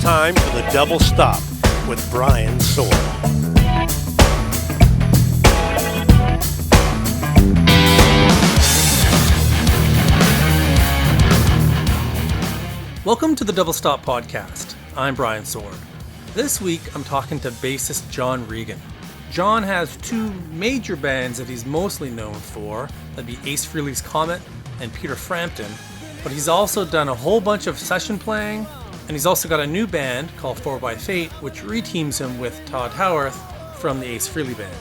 time for the Double Stop with Brian Sword. Welcome to the Double Stop podcast. I'm Brian Sword. This week I'm talking to bassist John Regan. John has two major bands that he's mostly known for. That'd be Ace Frehley's Comet and Peter Frampton. But he's also done a whole bunch of session playing, and he's also got a new band called 4x8, which reteams him with Todd Howarth from the Ace Frehley band.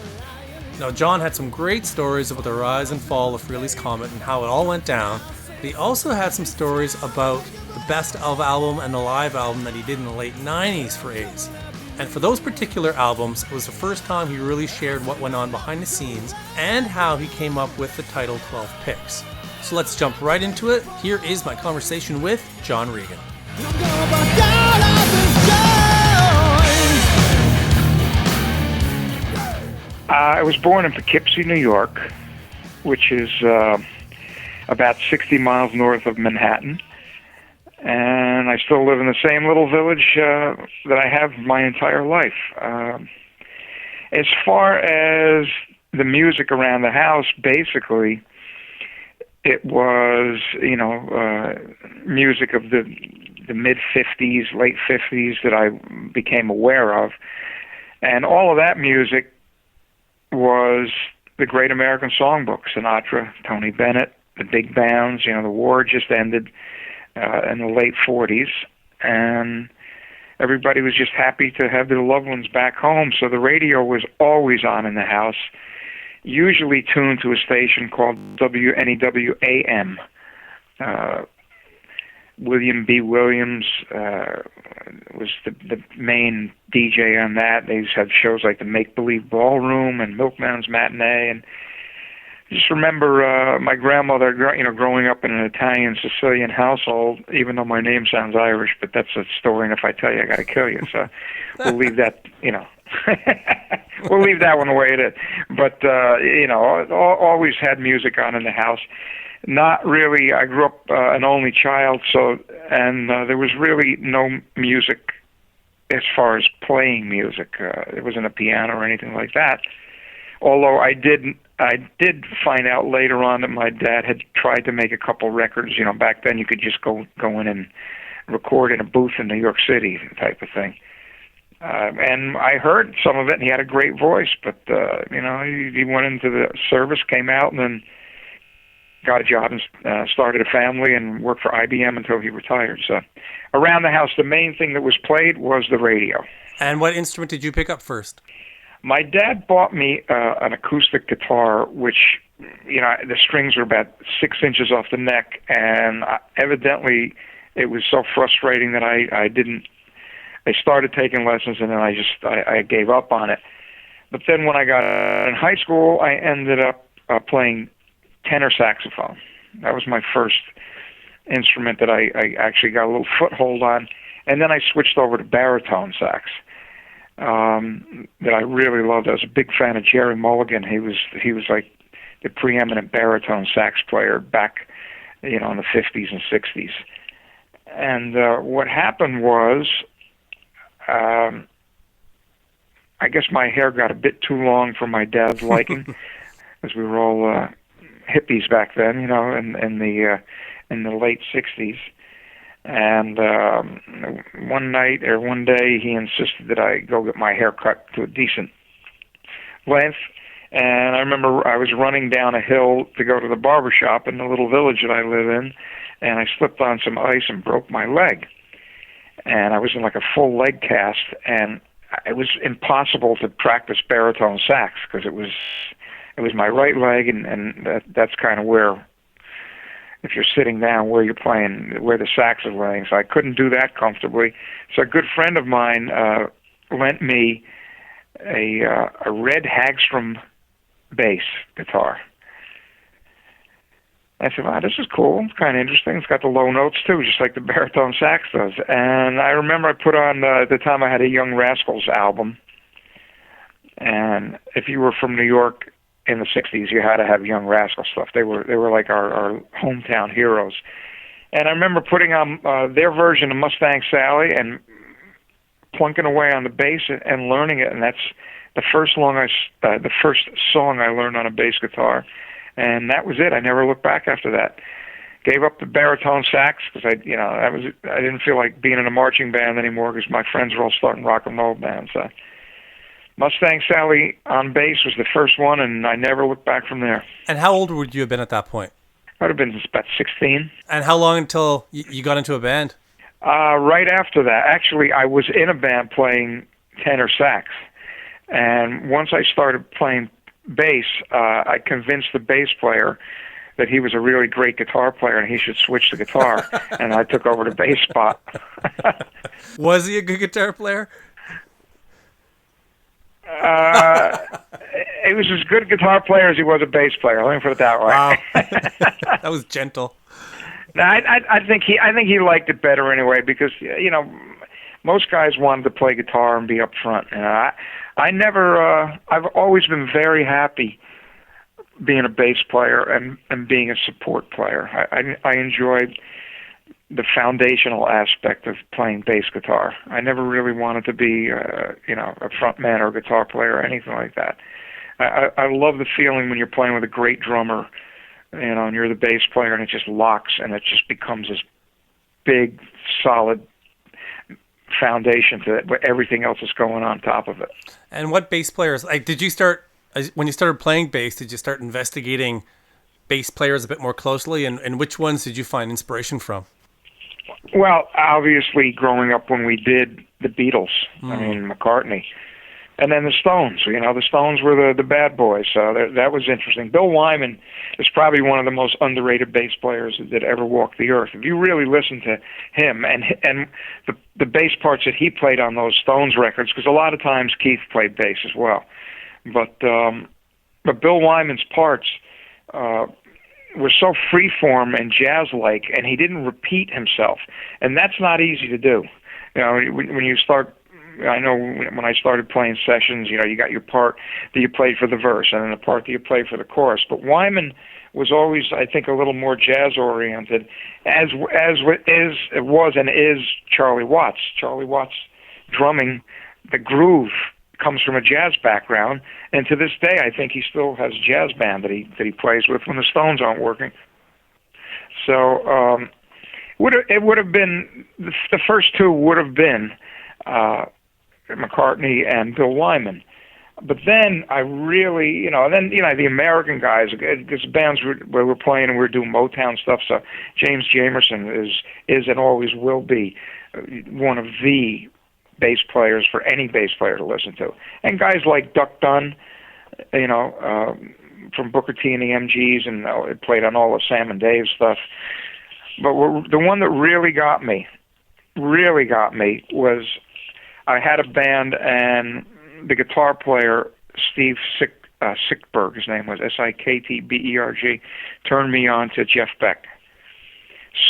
Now, John had some great stories about the rise and fall of Frehley's Comet and how it all went down. But he also had some stories about the best of album and the live album that he did in the late 90s for Ace. And for those particular albums, it was the first time he really shared what went on behind the scenes and how he came up with the title 12 Picks. So let's jump right into it. Here is my conversation with John Regan. I was born in Poughkeepsie, New York, which is about 60 miles north of Manhattan. And I still live in the same little village that I have my entire life. As far as the music around the house, basically, it was, music of the mid-'50s, late '50s that I became aware of. And all of that music was the Great American Songbook, Sinatra, Tony Bennett, the big bands. The war just ended in the late '40s, and everybody was just happy to have their loved ones back home, so the radio was always on in the house, usually tuned to a station called WNEW-AM. William B. Williams was the main DJ on that. They had shows like the Make Believe Ballroom and Milkman's Matinee, and I just remember my grandmother, growing up in an Italian Sicilian household, even though my name sounds Irish, but that's a story, and if I tell you, I got to kill you. So we'll leave that, we'll leave that one the way it is. But, always had music on in the house. Not really, I grew up an only child, and there was really no music as far as playing music. There wasn't a piano or anything like that. Although I did find out later on that my dad had tried to make a couple records. Back then you could just go in and record in a booth in New York City type of thing. And I heard some of it, and he had a great voice. But he went into the service, came out, and then got a job and started a family and worked for IBM until he retired. So around the house, the main thing that was played was the radio. And what instrument did you pick up first? My dad bought me an acoustic guitar, which, the strings were about 6 inches off the neck, and evidently it was so frustrating that I started taking lessons, and then I gave up on it. But then when I got in high school, I ended up playing tenor saxophone. That was my first instrument that I actually got a little foothold on, and then I switched over to baritone sax. That I really loved. I was a big fan of Jerry Mulligan. He was like the preeminent baritone sax player back, in the 50s and 60s. And what happened was, I guess my hair got a bit too long for my dad's liking, because we were all hippies back then, in the late 60s. And one day he insisted that I go get my hair cut to a decent length. And I remember I was running down a hill to go to the barber shop in the little village that I live in, and I slipped on some ice and broke my leg. And I was in like a full leg cast, and it was impossible to practice baritone sax because it was my right leg, and that's kind of where, if you're sitting down, where you're playing, where the sax is laying. So I couldn't do that comfortably. So a good friend of mine lent me a red Hagstrom bass guitar. I said, wow, this is cool. It's kind of interesting. It's got the low notes, too, just like the baritone sax does. And I remember I put on, at the time I had a Young Rascals album. And if you were from New York in the 60s, you had to have Young Rascals stuff. They were like our hometown heroes. And I remember putting on their version of Mustang Sally, and plunking away on the bass and learning it, and that's the first song I learned on a bass guitar, and that was it. I never looked back after that. Gave up the baritone sax because I didn't feel like being in a marching band anymore because my friends were all starting rock and roll bands. Mustang Sally on bass was the first one, and I never looked back from there. And how old would you have been at that point? I would have been about 16. And how long until you got into a band? Right after that. Actually, I was in a band playing tenor sax. And once I started playing bass, I convinced the bass player that he was a really great guitar player and he should switch the guitar. And I took over the bass spot. Was he a good guitar player? He was as good a guitar player as he was a bass player. Let me put it that way. Wow. That was gentle. No, I think he liked it better anyway because most guys wanted to play guitar and be up front. And I've always been very happy being a bass player and being a support player. I enjoyed the foundational aspect of playing bass guitar. I never really wanted to be a front man or a guitar player or anything like that. I love the feeling when you're playing with a great drummer, and you're the bass player, and it just locks, and it just becomes this big, solid foundation to it, where everything else is going on top of it. And what bass players, did you start, when you started playing bass, did you start investigating bass players a bit more closely, and which ones did you find inspiration from? Well, obviously, growing up when we did the Beatles, McCartney, and then the Stones. The Stones were the bad boys, so that was interesting. Bill Wyman is probably one of the most underrated bass players that ever walked the earth. If you really listen to him and the bass parts that he played on those Stones records, because a lot of times Keith played bass as well, but Bill Wyman's parts were so freeform and jazz-like, and he didn't repeat himself, and that's not easy to do. When you start. I know when I started playing sessions, you got your part that you played for the verse and then the part that you played for the chorus. But Wyman was always, I think, a little more jazz-oriented, as it was and is Charlie Watts. Charlie Watts' drumming, the groove comes from a jazz background, and to this day, I think he still has a jazz band that he plays with when the Stones aren't working. So it would have been the first two would have been. McCartney and Bill Wyman. But then I really, the American guys, because bands where we're playing and we're doing Motown stuff, so James Jamerson is and always will be one of the bass players for any bass player to listen to. And guys like Duck Dunn, from Booker T and the MGs, and it played on all of Sam and Dave's stuff. But the one that really got me was I had a band, and the guitar player, Steve Sickberg, his name was Siktberg, turned me on to Jeff Beck.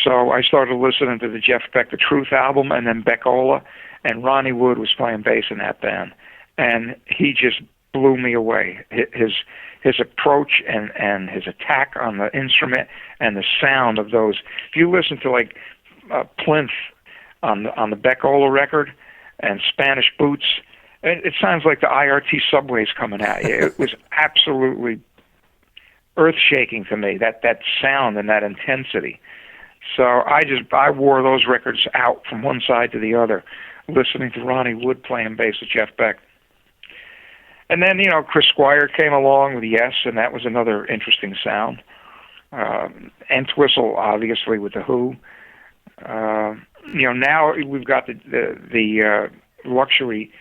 So I started listening to the Jeff Beck, the Truth album, and then Beckola, and Ronnie Wood was playing bass in that band. And he just blew me away. His approach and his attack on the instrument and the sound of those. If you listen to Plinth on the Beckola record, and Spanish Boots, it sounds like the IRT subways coming at you. It was absolutely earth-shaking to me, that sound and that intensity. So I wore those records out from one side to the other, listening to Ronnie Wood playing bass with Jeff Beck. And then, Chris Squire came along with Yes, and that was another interesting sound. Entwistle, obviously, with The Who. Now we've got the luxury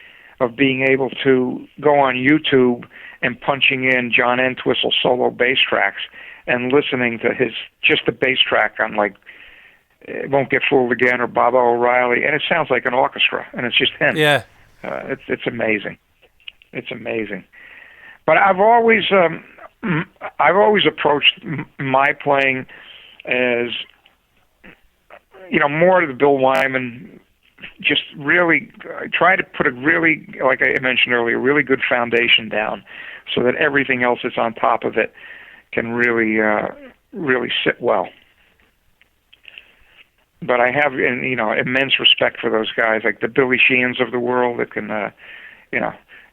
of being able to go on YouTube and punching in John Entwistle solo bass tracks and listening to just the bass track on It Won't Get Fooled Again or Baba O'Reilly, and it sounds like an orchestra, and it's just him. Yeah, it's amazing. It's amazing. But I've always approached my playing as more to the Bill Wyman, just really try to put a really, like I mentioned earlier, a really good foundation down so that everything else that's on top of it can really sit well. but I have, immense respect for those guys, like the Billy Sheehan's of the world that can,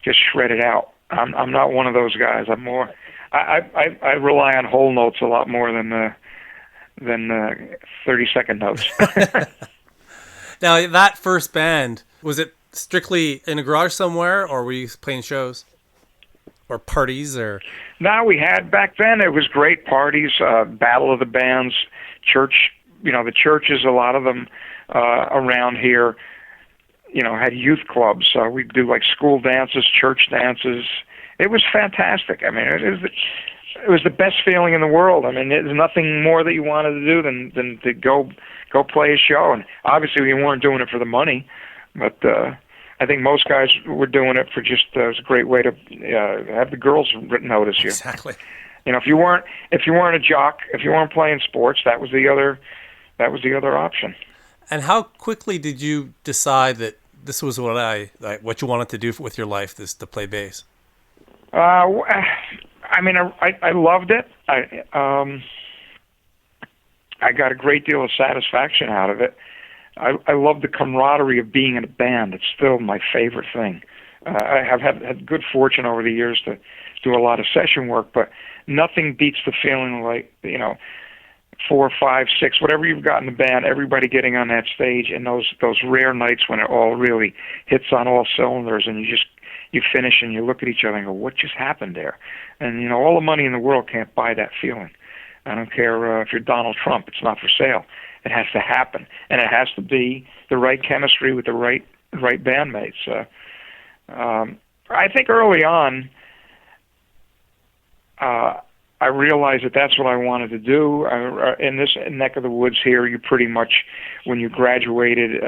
just shred it out. I'm not one of those guys. I'm more. I rely on whole notes a lot more than 30-second notes. Now, that first band, was it strictly in a garage somewhere, or were you playing shows or parties? Or No, we had back then. It was great parties, battle of the bands, church. The churches, a lot of them around here, had youth clubs. So we'd do like school dances, church dances. It was fantastic. I mean, it was the best feeling in the world. I mean, there's nothing more that you wanted to do than to go play a show. And obviously, we weren't doing it for the money, but I think most guys were doing it for just it was a great way to have the girls notice you. Exactly. If you weren't a jock, if you weren't playing sports, that was the other option. And how quickly did you decide that this was what you wanted to do with your life, to play bass? I mean, I loved it. I got a great deal of satisfaction out of it. I love the camaraderie of being in a band. It's still my favorite thing. I have had good fortune over the years to do a lot of session work, but nothing beats the feeling like, 4, 5, 6, whatever you've got in the band, everybody getting on that stage, and those rare nights when it all really hits on all cylinders, and you finish and you look at each other and go, what just happened there? And, all the money in the world can't buy that feeling. I don't care if you're Donald Trump. It's not for sale. It has to happen, and it has to be the right chemistry with the right bandmates. I think early on, I realized that that's what I wanted to do. In this neck of the woods here, you pretty much, when you graduated,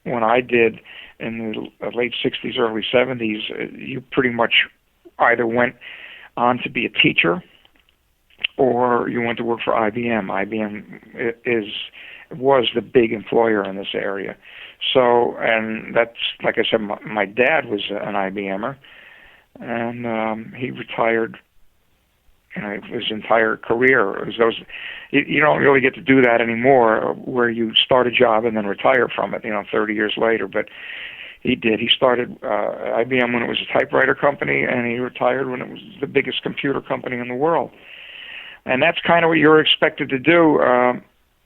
when I did in the late 60s, early 70s, you pretty much either went on to be a teacher or you went to work for IBM. IBM was the big employer in this area. So, and that's, like I said, my dad was an IBMer, and he retired his entire career. It was those, you don't really get to do that anymore, where you start a job and then retire from it, 30 years later. But he did. He started IBM when it was a typewriter company, and he retired when it was the biggest computer company in the world. And that's kind of what you're expected to do.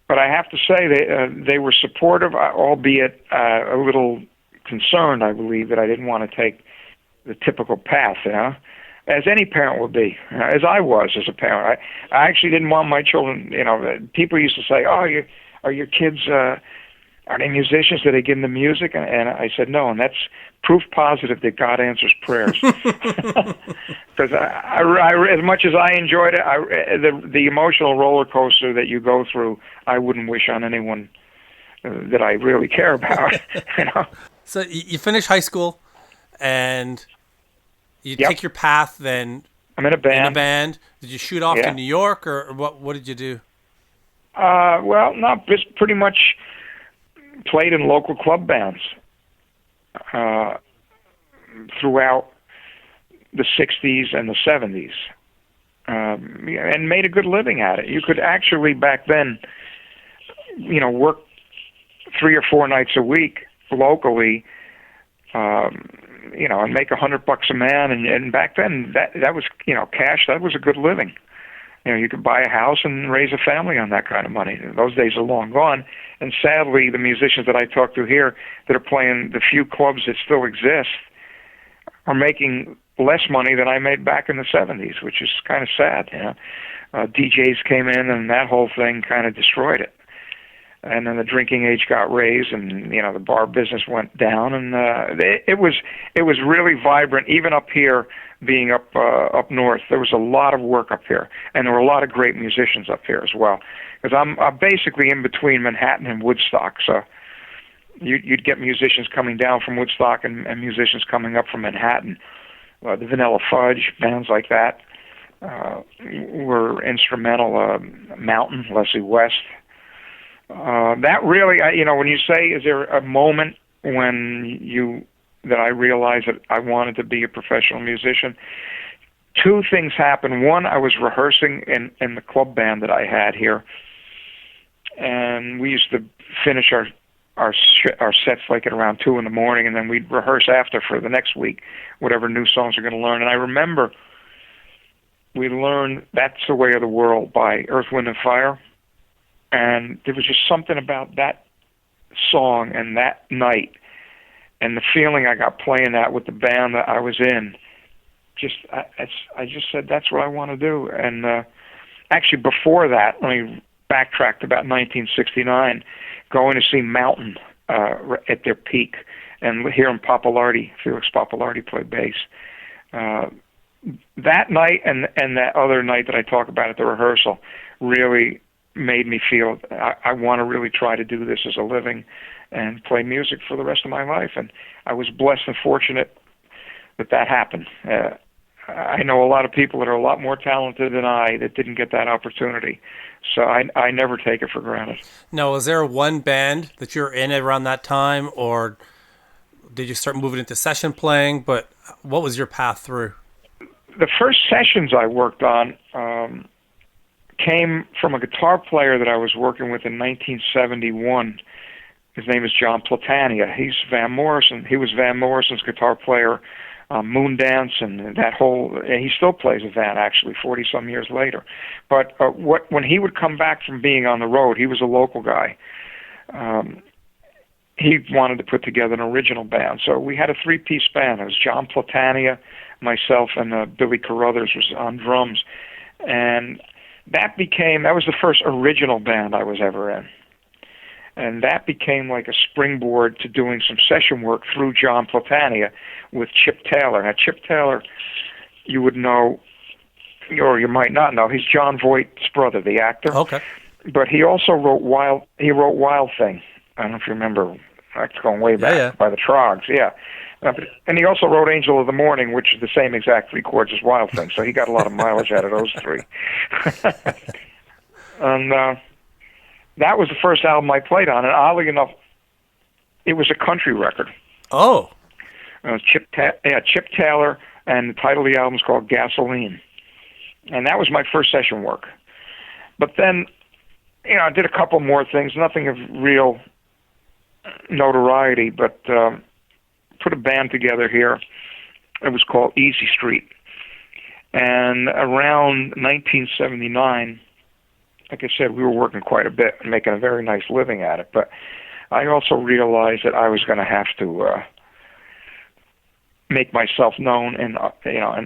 But I have to say they were supportive, albeit a little concerned, I believe, that I didn't want to take the typical path, as any parent would be, as I was as a parent. I actually didn't want my children, people used to say, oh, are your kids, are they musicians? Do they give them the music? And I said, no, and that's proof positive that God answers prayers. Because as much as I enjoyed it, the emotional roller coaster that you go through, I wouldn't wish on anyone that I really care about. So you finish high school, and you take your path. Then I'm in a band. Did you shoot off to New York, or what? What did you do? Well, no, just pretty much played in local club bands throughout the 60s and the 70s, and made a good living at it. You could actually, back then, work 3 or 4 nights a week locally, and make $100 a man. And back then, that was, cash. That was a good living. You could buy a house and raise a family on that kind of money. Those days are long gone. And sadly, the musicians that I talk to here that are playing the few clubs that still exist are making less money than I made back in the 70s, which is kind of sad. DJs came in, and that whole thing kind of destroyed it. And then the drinking age got raised, and the bar business went down, and it was really vibrant. Even up here, being up north, there was a lot of work up here, and there were a lot of great musicians up here as well. Because I'm basically in between Manhattan and Woodstock, so you'd get musicians coming down from Woodstock and musicians coming up from Manhattan. The Vanilla Fudge, bands like that, were instrumental. Mountain, Leslie West. That really, when you say, is there a moment that I realized that I wanted to be a professional musician? 2 things happened. One, I was rehearsing in the club band that I had here, and we used to finish our sets like at around 2 in the morning, and then we'd rehearse after for the next week, whatever new songs we're going to learn. And I remember we learned That's the Way of the World by Earth, Wind and Fire, and there was just something about that song and that night and the feeling I got playing that with the band that I was in. I just said, that's what I want to do. And actually before that, let me backtrack to about 1969, going to see Mountain at their peak, and hearing Felix Pappalardi play bass. That night and that other night that I talk about at the rehearsal really made me feel I want to really try to do this as a living and play music for the rest of my life. And I was blessed and fortunate that happened. I know a lot of people that are a lot more talented than I that didn't get that opportunity. So I never take it for granted. Now, was there one band that you're in around that time, or did you start moving into session playing? But what was your path through? The first sessions I worked on came from a guitar player that I was working with in 1971. His name is John Platania. He was Van Morrison's guitar player, Moondance, and that whole. He still plays with Van, actually, 40-some years later. But when he would come back from being on the road, he was a local guy. He wanted to put together an original band, so we had a 3-piece band. It was John Platania, myself, and Billy Carruthers was on drums, and that was the first original band I was ever in. And that became like a springboard to doing some session work through John Platania with Chip Taylor. Now, Chip Taylor, you would know, or you might not know, he's John Voight's brother, the actor. Okay. But he also wrote Wild Thing. I don't know if you remember. That's going way back, by the Trogs, yeah. And he also wrote Angel of the Morning, which is the same exact 3 chords as Wild Thing, so he got a lot of mileage out of those 3. And that was the first album I played on, and oddly enough, it was a country record. Oh. Chip Taylor, and the title of the album is called Gasoline. And that was my first session work. But then, I did a couple more things, nothing of real notoriety, but put a band together here. It was called Easy Street. And around 1979, like I said, we were working quite a bit and making a very nice living at it. But I also realized that I was going to have to make myself known in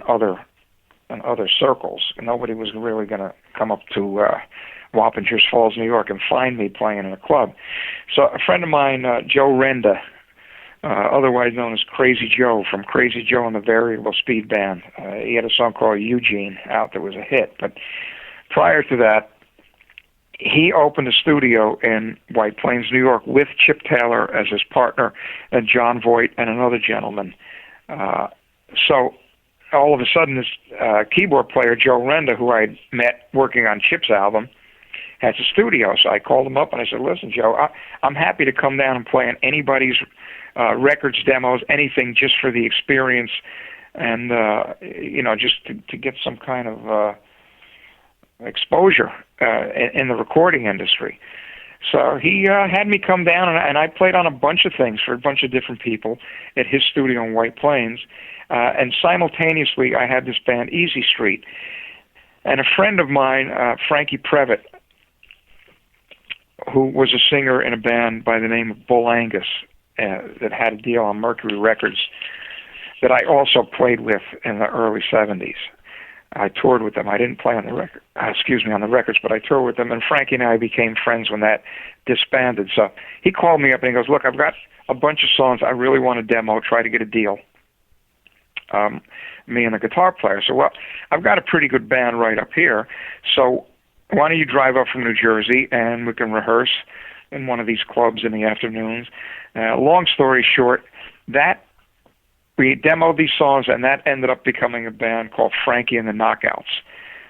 other circles. Nobody was really going to come up to Wappingers Falls, New York, and find me playing in a club. So a friend of mine, Joe Renda, otherwise known as Crazy Joe, from Crazy Joe and the Variable Speed Band. He had a song called Eugene out that was a hit. But prior to that, he opened a studio in White Plains, New York, with Chip Taylor as his partner and John Voight and another gentleman. So all of a sudden, this keyboard player, Joe Renda, who I met working on Chip's album, has a studio. So I called him up and I said, listen, Joe, I'm happy to come down and play on anybody's records, demos, anything, just for the experience and, just to get some kind of exposure in the recording industry. So he had me come down, and I played on a bunch of things for a bunch of different people at his studio in White Plains. And simultaneously, I had this band, Easy Street. And a friend of mine, Frankie Previtt, who was a singer in a band by the name of Bull Angus that had a deal on Mercury Records, that I also played with in the early 70s. I toured with them. I didn't play on the records, but I toured with them. And Frankie and I became friends when that disbanded. So he called me up and he goes, look, I've got a bunch of songs I really want to demo, try to get a deal. Me and the guitar player. So, well, I've got a pretty good band right up here. So why don't you drive up from New Jersey and we can rehearse in one of these clubs in the afternoons. Long story short, we demoed these songs, and that ended up becoming a band called Frankie and the Knockouts,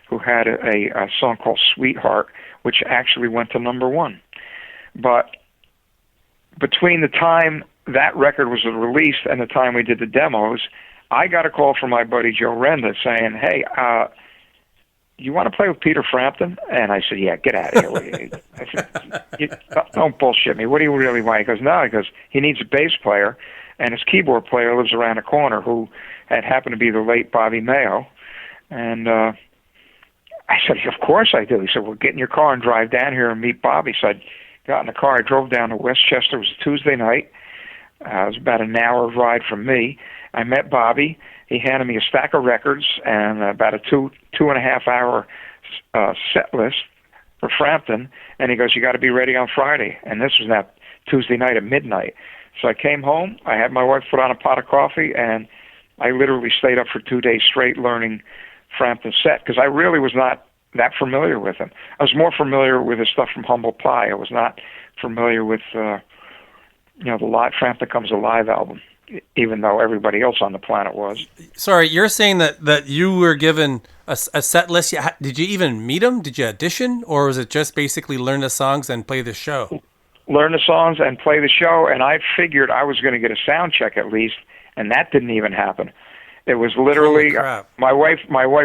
who had a song called Sweetheart, which actually went to #1. But between the time that record was released and the time we did the demos, I got a call from my buddy Joe Renda saying, hey, you want to play with Peter Frampton? And I said, yeah, get out of here. I said, don't bullshit me. What do you really want? He goes, no. He goes, he needs a bass player, and his keyboard player lives around the corner, who had happened to be the late Bobby Mayo. And I said, of course I do. He said, well, get in your car and drive down here and meet Bobby. So I got in the car. I drove down to Westchester. It was a Tuesday night. It was about an hour ride from me. I met Bobby. He handed me a stack of records and about a two and a half hour set list for Frampton. And he goes, you got to be ready on Friday. And this was that Tuesday night at midnight. So I came home. I had my wife put on a pot of coffee, and I literally stayed up for 2 days straight learning Frampton's set, because I really was not that familiar with him. I was more familiar with his stuff from Humble Pie. I was not familiar with, the live Frampton Comes Alive album, even though everybody else on the planet was. Sorry, you're saying that you were given a set list. Did you even meet him? Did you audition? Or was it just basically learn the songs and play the show? Learn the songs and play the show, and I figured I was going to get a sound check at least, and that didn't even happen. It was literally my wife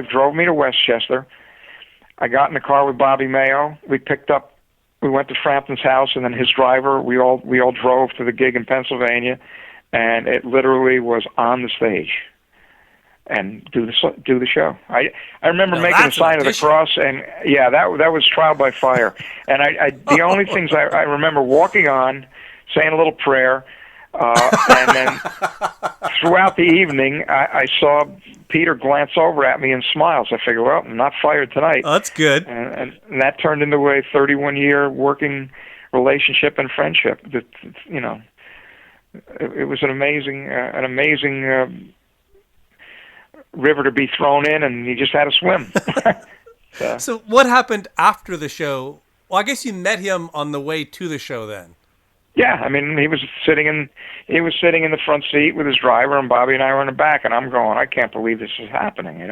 drove me to Westchester. I got in the car with Bobby Mayo. We went to Frampton's house, and then his driver. We all drove to the gig in Pennsylvania, and it literally was on the stage and do the show. I remember making the sign of the cross, and yeah, that was trial by fire. And the only things I remember walking on, saying a little prayer. And then throughout the evening, I saw Peter glance over at me and smiles. I figured, well, I'm not fired tonight. Oh, that's good. And that turned into a 31-year working relationship and friendship. That it was an amazing river to be thrown in, and you just had to swim. So what happened after the show? Well, I guess you met him on the way to the show then. Yeah, I mean, he was sitting in the front seat with his driver, and Bobby and I were in the back, and I'm going, I can't believe this is happening,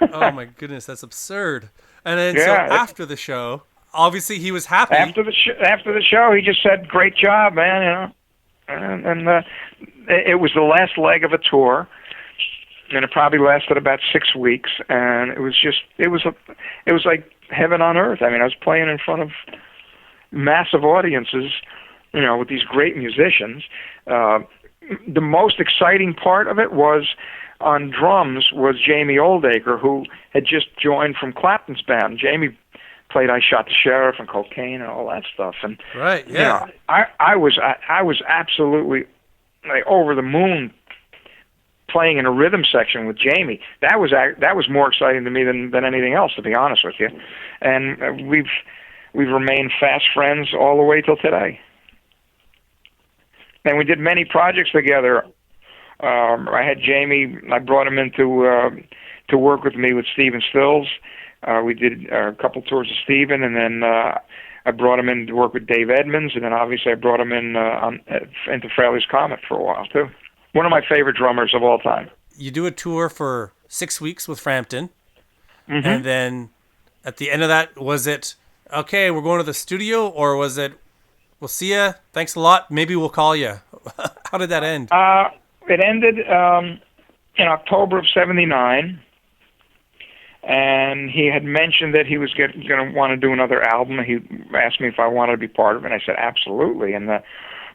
Oh my goodness, that's absurd. And then so after the show, obviously he was happy. After the show, he just said, "Great job, man," and it was the last leg of a tour, and it probably lasted about 6 weeks, and it was like heaven on earth. I mean, I was playing in front of massive audiences, with these great musicians. The most exciting part of it was, on drums, was Jamie Oldacre, who had just joined from Clapton's band. Jamie played I Shot the Sheriff and Cocaine and all that stuff. And right, yeah. I was absolutely over the moon playing in a rhythm section with Jamie. That was more exciting to me than anything else, to be honest with you. And we've remained fast friends all the way till today. And we did many projects together. I had Jamie. I brought him in to work with me with Stephen Stills. We did a couple tours of Stephen, and then I brought him in to work with Dave Edmunds, and then obviously I brought him in into Frehley's Comet for a while too. One of my favorite drummers of all time. You do a tour for 6 weeks with Frampton, mm-hmm. and then at the end of that, was it, okay, we're going to the studio, or was it, we'll see ya, thanks a lot, maybe we'll call you? How did that end? It ended in October of '79, and he had mentioned that he was going to want to do another album. He asked me if I wanted to be part of it, and I said absolutely. And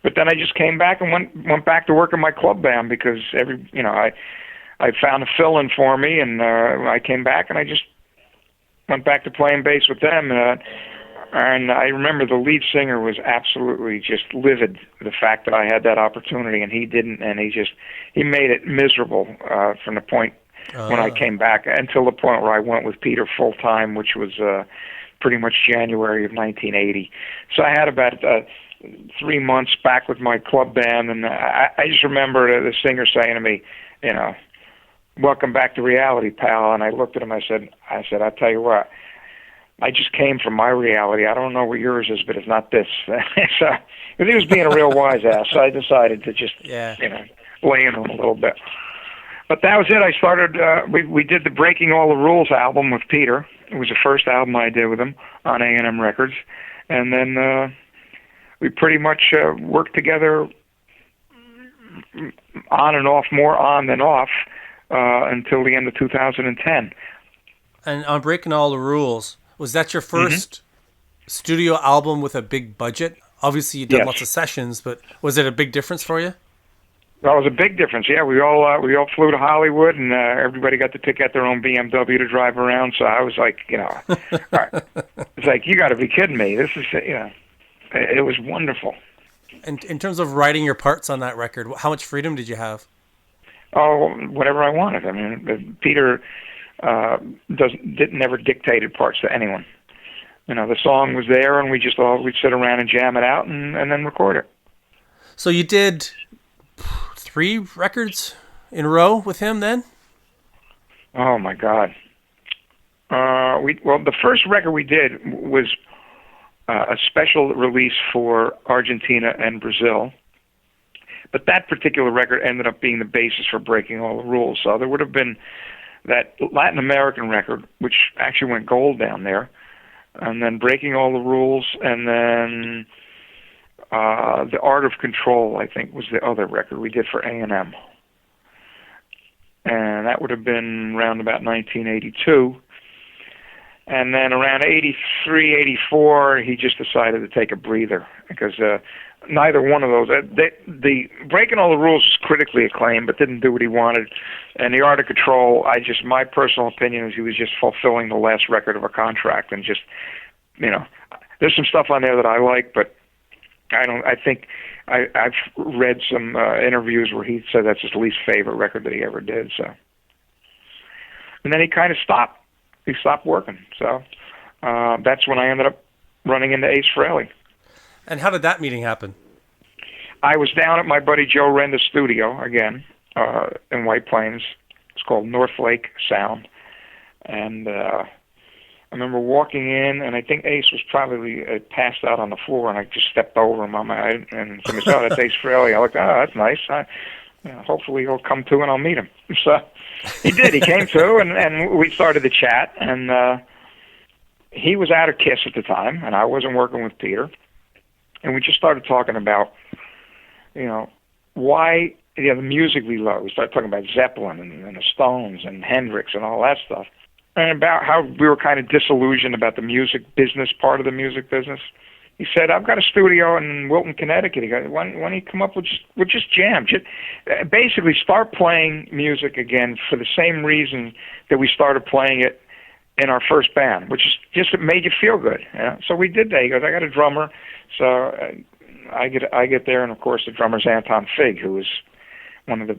but then I just came back and went back to work in my club band, because I found a fill-in for me, and I came back and I just went back to playing bass with them. And I remember the lead singer was absolutely just livid, the fact that I had that opportunity and he didn't, and he made it miserable from the point when I came back until the point where I went with Peter full time, which was pretty much January of 1980. So I had about 3 months back with my club band, and I just remember the singer saying to me, "Welcome back to reality, pal." And I looked at him, I said, "I'll tell you what, I just came from my reality. I don't know what yours is, but it's not this." So, because he was being a real wise ass, so I decided to just, lay in him a little bit. But that was it. I started, we did the Breaking All the Rules album with Peter. It was the first album I did with him on A&M Records. And then we pretty much worked together on and off, more on than off, until the end of 2010. And on Breaking All the Rules, was that your first studio album with a big budget? Obviously, you did Yes. lots of sessions, but was it a big difference for you? Well, it was a big difference. Yeah, we all flew to Hollywood, and everybody got to pick out their own BMW to drive around. So I was like, all right. It's like, you got to be kidding me. This is, it was wonderful. And in terms of writing your parts on that record, how much freedom did you have? Oh, whatever I wanted. I mean, Peter never dictated parts to anyone. The song was there, and we'd sit around and jam it out, and then record it. So you did 3 records in a row with him then? Oh my God. The first record we did was a special release for Argentina and Brazil, but that particular record ended up being the basis for Breaking All the Rules. So there would have been that Latin American record, which actually went gold down there, and then Breaking All the Rules, and then The Art of Control, I think, was the other record we did for A&M. And that would have been around about 1982. And then around 83, 84, he just decided to take a breather because neither one of those, the Breaking All the Rules was critically acclaimed but didn't do what he wanted. And The Art of Control, my personal opinion is he was just fulfilling the last record of a contract and just, there's some stuff on there that I like, but I've read some interviews where he said that's his least favorite record that he ever did. So, and then he kind of stopped. He stopped working. So that's when I ended up running into Ace Frehley. And how did that meeting happen? I was down at my buddy Joe Renda's studio again in White Plains. It's called North Lake Sound, and I remember walking in, and I think Ace was probably passed out on the floor, and I just stepped over him and somebody said, "Oh, that's Ace Frehley." I looked, "Oh, that's nice. Hopefully he'll come to and I'll meet him." So he did. He came to, and we started to chat, and he was out of Kiss at the time, and I wasn't working with Peter, and we just started talking about, why the music we love. We started talking about Zeppelin and the Stones and Hendrix and all that stuff. And about how we were kind of disillusioned about the music business, part of the music business. He said, "I've got a studio in Wilton, Connecticut." He goes, why don't you come up with just jam? Basically start playing music again for the same reason that we started playing it in our first band, which is just it made you feel good. So we did that. He goes, "I got a drummer." So I get there, and of course the drummer's Anton Fig, who is one of the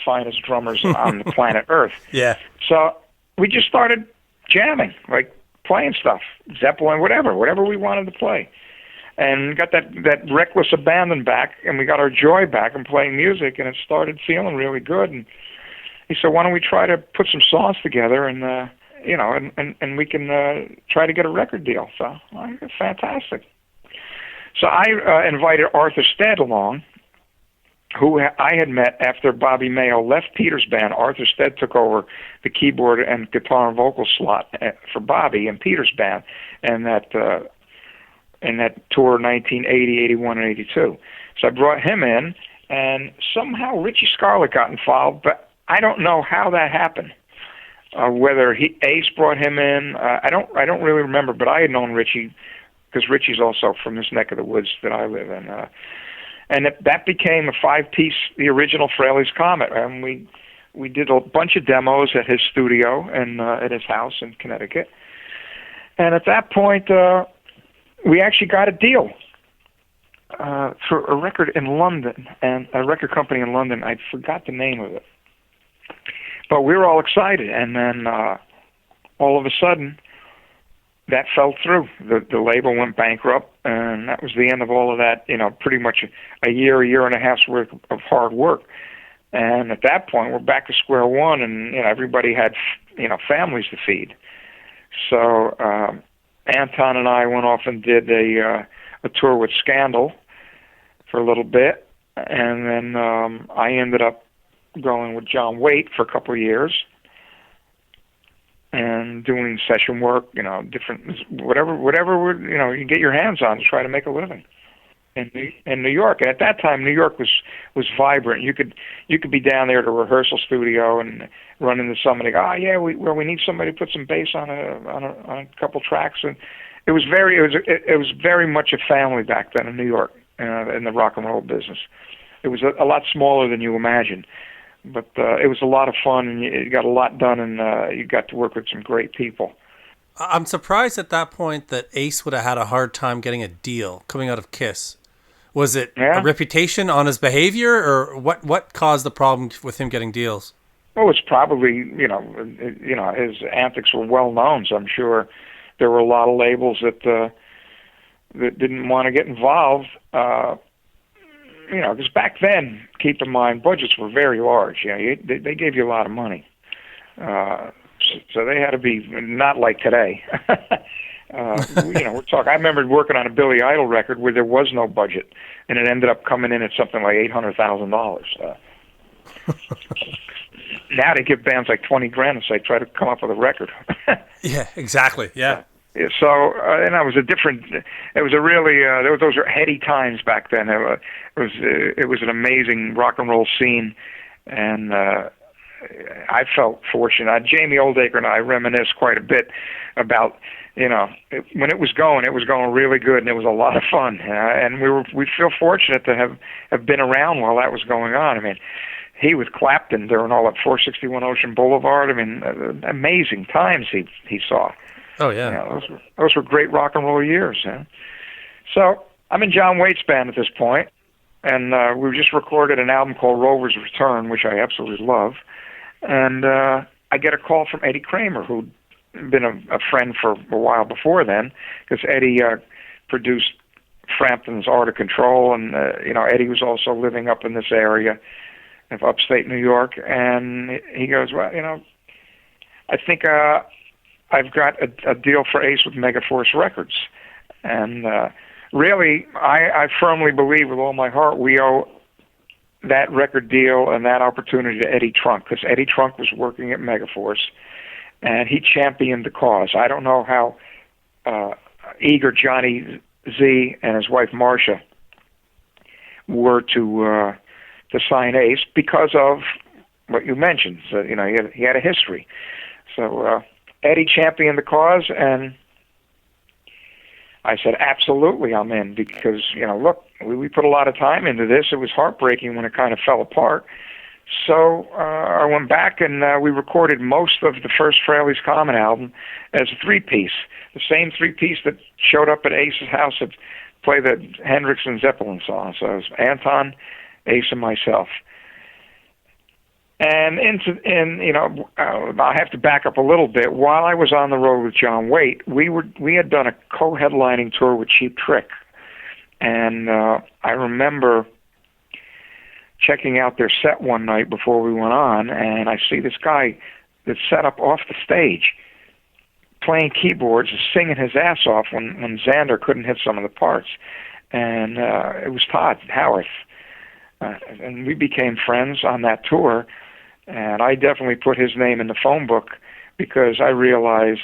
finest drummers on the planet Earth. Yeah. So we just started jamming, like playing stuff, Zeppelin, whatever we wanted to play. And got that reckless abandon back, and we got our joy back in playing music, and it started feeling really good. And he said, "Why don't we try to put some songs together, and and we can try to get a record deal?" So I said, fantastic. So I invited Arthur Stead along, who I had met after Bobby Mayo left Peter's band. Arthur Stead took over the keyboard and guitar and vocal slot for Bobby and Peter's band, and that tour 1980, 81, and 82. So I brought him in, and somehow Richie Scarlett got involved, but I don't know how that happened. Whether Ace brought him in, I don't really remember, but I had known Richie because Richie's also from this neck of the woods that I live in. And that became a 5-piece, the original Frehley's Comet. And we did a bunch of demos at his studio and at his house in Connecticut. And at that point, we actually got a deal for a record in London, and a record company in London. I forgot the name of it. But we were all excited, and then all of a sudden, that fell through. The label went bankrupt, and that was the end of all of that, pretty much a year and a half's worth of hard work. And at that point, we're back to square one, and everybody had, families to feed. So Anton and I went off and did a tour with Scandal for a little bit, and then I ended up going with John Waite for a couple of years and doing session work, different whatever you can get your hands on to try to make a living. in New York. And at that time, New York was vibrant. You could be down there at a rehearsal studio and run into somebody. Oh yeah, we need somebody to put some bass on a couple tracks. And it was very much a family back then in New York, in the rock and roll business. It was a lot smaller than you imagine, but it was a lot of fun, and you got a lot done, and you got to work with some great people. I'm surprised at that point that Ace would have had a hard time getting a deal coming out of Kiss. Was it a reputation on his behavior, or what caused the problem with him getting deals? Well, it's probably, his antics were well known, so I'm sure there were a lot of labels that didn't want to get involved. Because back then, keep in mind, budgets were very large. They gave you a lot of money. So they had to be not like today. We're talking. I remember working on a Billy Idol record where there was no budget, and it ended up coming in at something like $800,000. Now they give bands like $20,000 and say try to come up with a record. Yeah, exactly. Yeah. So, and that was a different. It was a really. Those are heady times back then. It was an amazing rock and roll scene, and I felt fortunate. Jamie Oldacre and I reminisce quite a bit about, when it was going really good, and it was a lot of fun. And we feel fortunate to have been around while that was going on. I mean, he with Clapton during all at 461 Ocean Boulevard. I mean, amazing times he saw. Oh yeah, those were great rock and roll years. Yeah? So I'm in John Waite's band at this point, and we just recorded an album called Rover's Return, which I absolutely love. And I get a call from Eddie Kramer, who'd been a friend for a while before then, because Eddie produced Frampton's Art of Control, and Eddie was also living up in this area of upstate New York. And he goes, well, I think I've got a deal for Ace with Megaforce Records. And really, I firmly believe with all my heart we owe that record deal and that opportunity to Eddie Trunk, because Eddie Trunk was working at Megaforce, and he championed the cause. I don't know how eager Johnny Z and his wife Marcia were to sign Ace because of what you mentioned. So, he had a history. So Eddie championed the cause, and I said, absolutely, I'm in, because, look, we put a lot of time into this. It was heartbreaking when it kind of fell apart. So I went back and we recorded most of the first Frehley's Comet album as a three-piece, the same three-piece that showed up at Ace's house to play the Hendrix and Zeppelin song. So it was Anton, Ace, and myself. And I have to back up a little bit. While I was on the road with John Waite, we had done a co-headlining tour with Cheap Trick, and I remember checking out their set one night before we went on, and I see this guy that's set up off the stage playing keyboards and singing his ass off when Xander couldn't hit some of the parts, and it was Todd Howarth. And we became friends on that tour, and I definitely put his name in the phone book because I realized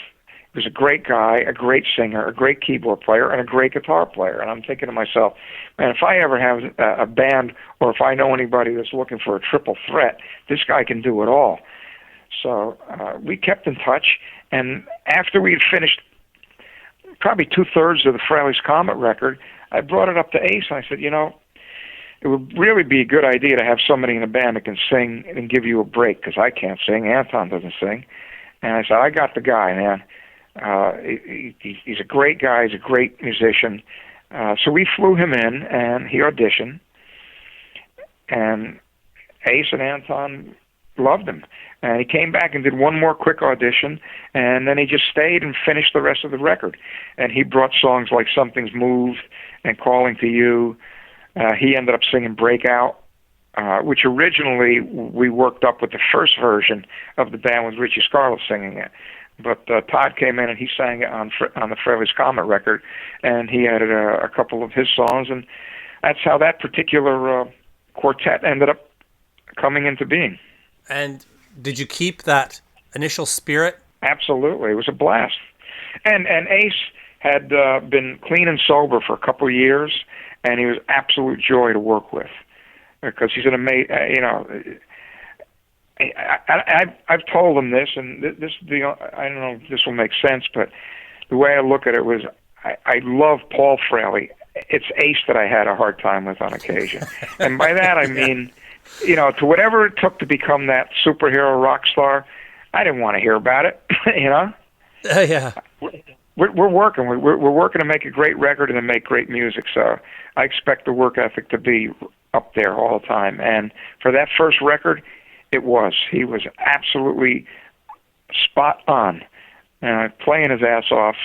he was a great guy, a great singer, a great keyboard player, and a great guitar player. And I'm thinking to myself, man, if I ever have a band or if I know anybody that's looking for a triple threat, this guy can do it all. So we kept in touch, and after we had finished probably 2/3 of the Frehley's Comet record, I brought it up to Ace, and I said, it would really be a good idea to have somebody in the band that can sing and give you a break, because I can't sing. Anton doesn't sing. And I said, I got the guy, man. He's a great guy. He's a great musician. So we flew him in, and he auditioned. And Ace and Anton loved him. And he came back and did one more quick audition, and then he just stayed and finished the rest of the record. And he brought songs like Something's Moved and Calling to You. He ended up singing Breakout, which originally we worked up with the first version of the band with Richie Scarlett singing it. But Todd came in and he sang it on the Frehley's Comet record, and he added a couple of his songs, and that's how that particular quartet ended up coming into being. And did you keep that initial spirit? Absolutely. It was a blast. And Ace had been clean and sober for a couple of years, and he was absolute joy to work with because he's an amazing, I've told him this, and I don't know if this will make sense, but the way I look at it was I love Paul Frampton. It's Ace that I had a hard time with on occasion. And by that I mean, to whatever it took to become that superhero rock star, I didn't want to hear about it, Yeah. We're working. We're working to make a great record and to make great music. So I expect the work ethic to be up there all the time. And for that first record, it was. He was absolutely spot on, playing his ass off,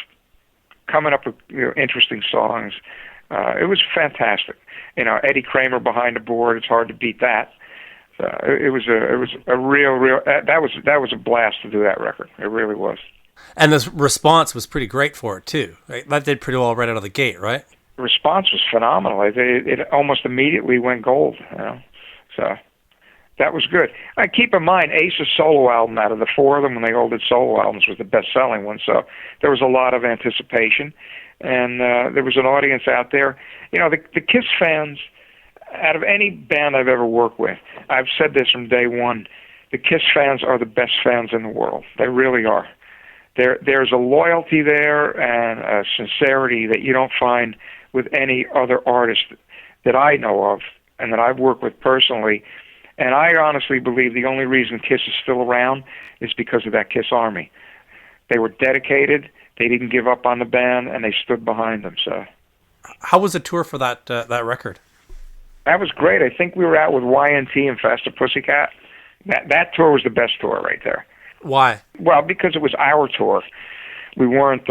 coming up with interesting songs. It was fantastic. Eddie Kramer behind the board. It's hard to beat that. It was a real. That was a blast to do that record. It really was. And the response was pretty great for it too. Right? That did pretty well right out of the gate, right? The response was phenomenal. It almost immediately went gold. So that was good. Keep in mind, Ace's solo album, out of the four of them, when they all did solo albums, was the best-selling one. So there was a lot of anticipation, and there was an audience out there. The Kiss fans, out of any band I've ever worked with, I've said this from day one, the Kiss fans are the best fans in the world. They really are. There's a loyalty there and a sincerity that you don't find with any other artist that I know of and that I've worked with personally. And I honestly believe the only reason Kiss is still around is because of that Kiss Army. They were dedicated, they didn't give up on the band, and they stood behind them. So, how was the tour for that record? That was great. I think we were out with YNT and Faster Pussycat. That tour was the best tour right there. Why? Well, because it was our tour. We weren't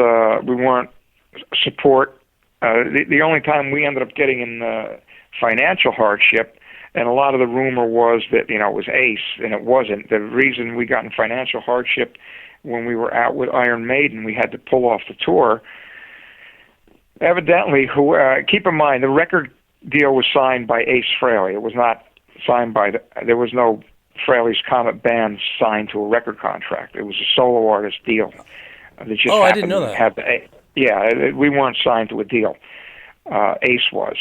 support. The only time we ended up getting in financial hardship, and a lot of the rumor was that it was Ace, and it wasn't. The reason we got in financial hardship when we were out with Iron Maiden, we had to pull off the tour. Evidently, keep in mind the record deal was signed by Ace Frehley. It was not signed by there was no Frehley's Comet band signed to a record contract. It was a solo artist deal. I didn't know that. We weren't signed to a deal. Ace was.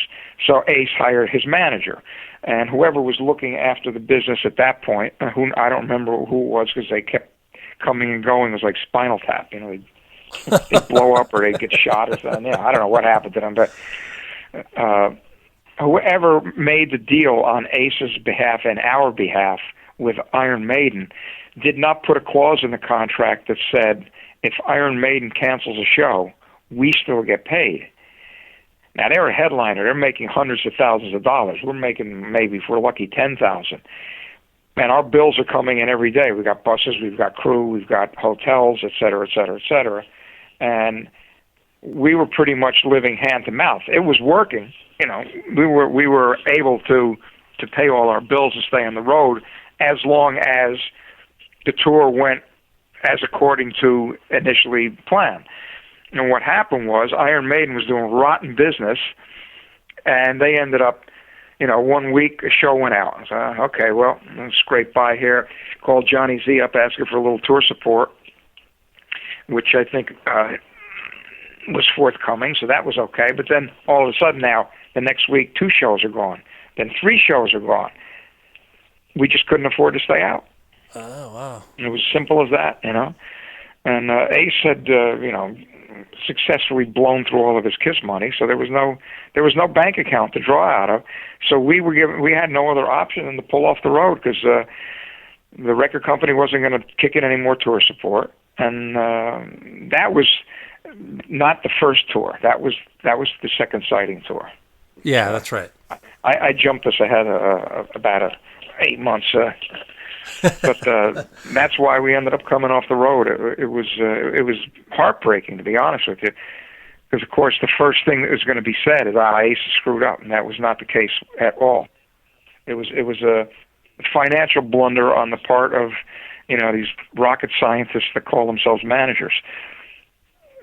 So Ace hired his manager, and whoever was looking after the business at that point, who I don't remember who it was because they kept coming and going. It was like Spinal Tap. They'd blow up or they'd get shot or something. I don't know what happened to them, but whoever made the deal on Ace's behalf and our behalf with Iron Maiden did not put a clause in the contract that said if Iron Maiden cancels a show, we still get paid. Now, they're a headliner. They're making hundreds of thousands of dollars. We're making maybe, if we're lucky, $10,000. And our bills are coming in every day. We've got buses, we've got crew, we've got hotels, et cetera, et cetera, et cetera. And we were pretty much living hand to mouth. It was working. We were able to pay all our bills and stay on the road as long as the tour went as according to initially planned. And what happened was Iron Maiden was doing rotten business, and they ended up, 1 week a show went out. I said, okay, well, let's scrape by here. Called Johnny Z up asking for a little tour support, which I think was forthcoming, so that was okay. But then all of a sudden now, the next week, 2 shows are gone. Then 3 shows are gone. We just couldn't afford to stay out. Oh, wow. It was simple as that, And Ace had, successfully blown through all of his Kiss money, so there was no bank account to draw out of. So we had no other option than to pull off the road because the record company wasn't going to kick in any more tour support, and that was not the first tour. That was the second Sighting tour. Yeah, that's right. I jumped us ahead about 8 months. But that's why we ended up coming off the road. It was heartbreaking, to be honest with you, because of course the first thing that was going to be said is Ace screwed up, and that was not the case at all. It was a financial blunder on the part of these rocket scientists that call themselves managers.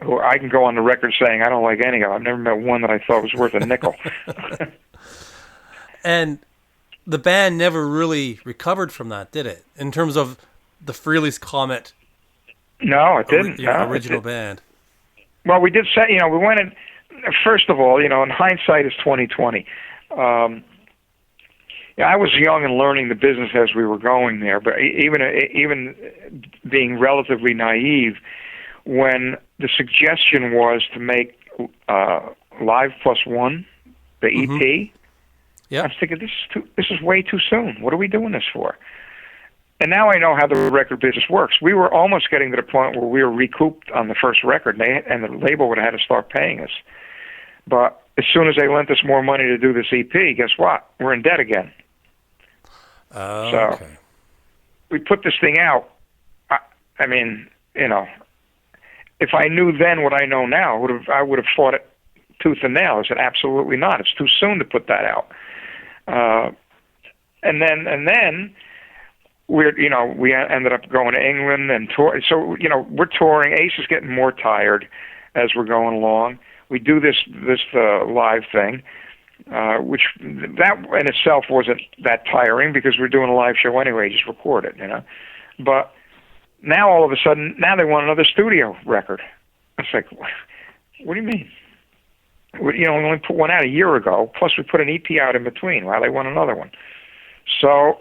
Who I can go on the record saying I don't like any of them. I've never met one that I thought was worth a nickel. And the band never really recovered from that, did it? In terms of the Frehley's Comet. No, it didn't. Original band. Well, we did say, we went in first of all, in hindsight is 2020. I was young and learning the business as we were going there, but even being relatively naive, when the suggestion was to make Live Plus One, the EP, I was thinking this is way too soon. What are we doing this for? And now I know how the record business works. We were almost getting to the point where we were recouped on the first record, and the label would have had to start paying us. But as soon as they lent us more money to do this EP, guess what? We're in debt again. So we put this thing out. I mean, if I knew then what I know now, I would have fought it tooth and nail. I said, absolutely not. It's too soon to put that out. And then we ended up going to England and tour. So we're touring. Ace is getting more tired as we're going along. We do this live thing. Which that in itself wasn't that tiring because we're doing a live show anyway, just record it, But now all of a sudden, they want another studio record. It's like, what do you mean? We only put one out a year ago, plus we put an EP out in between. Well, they want another one. So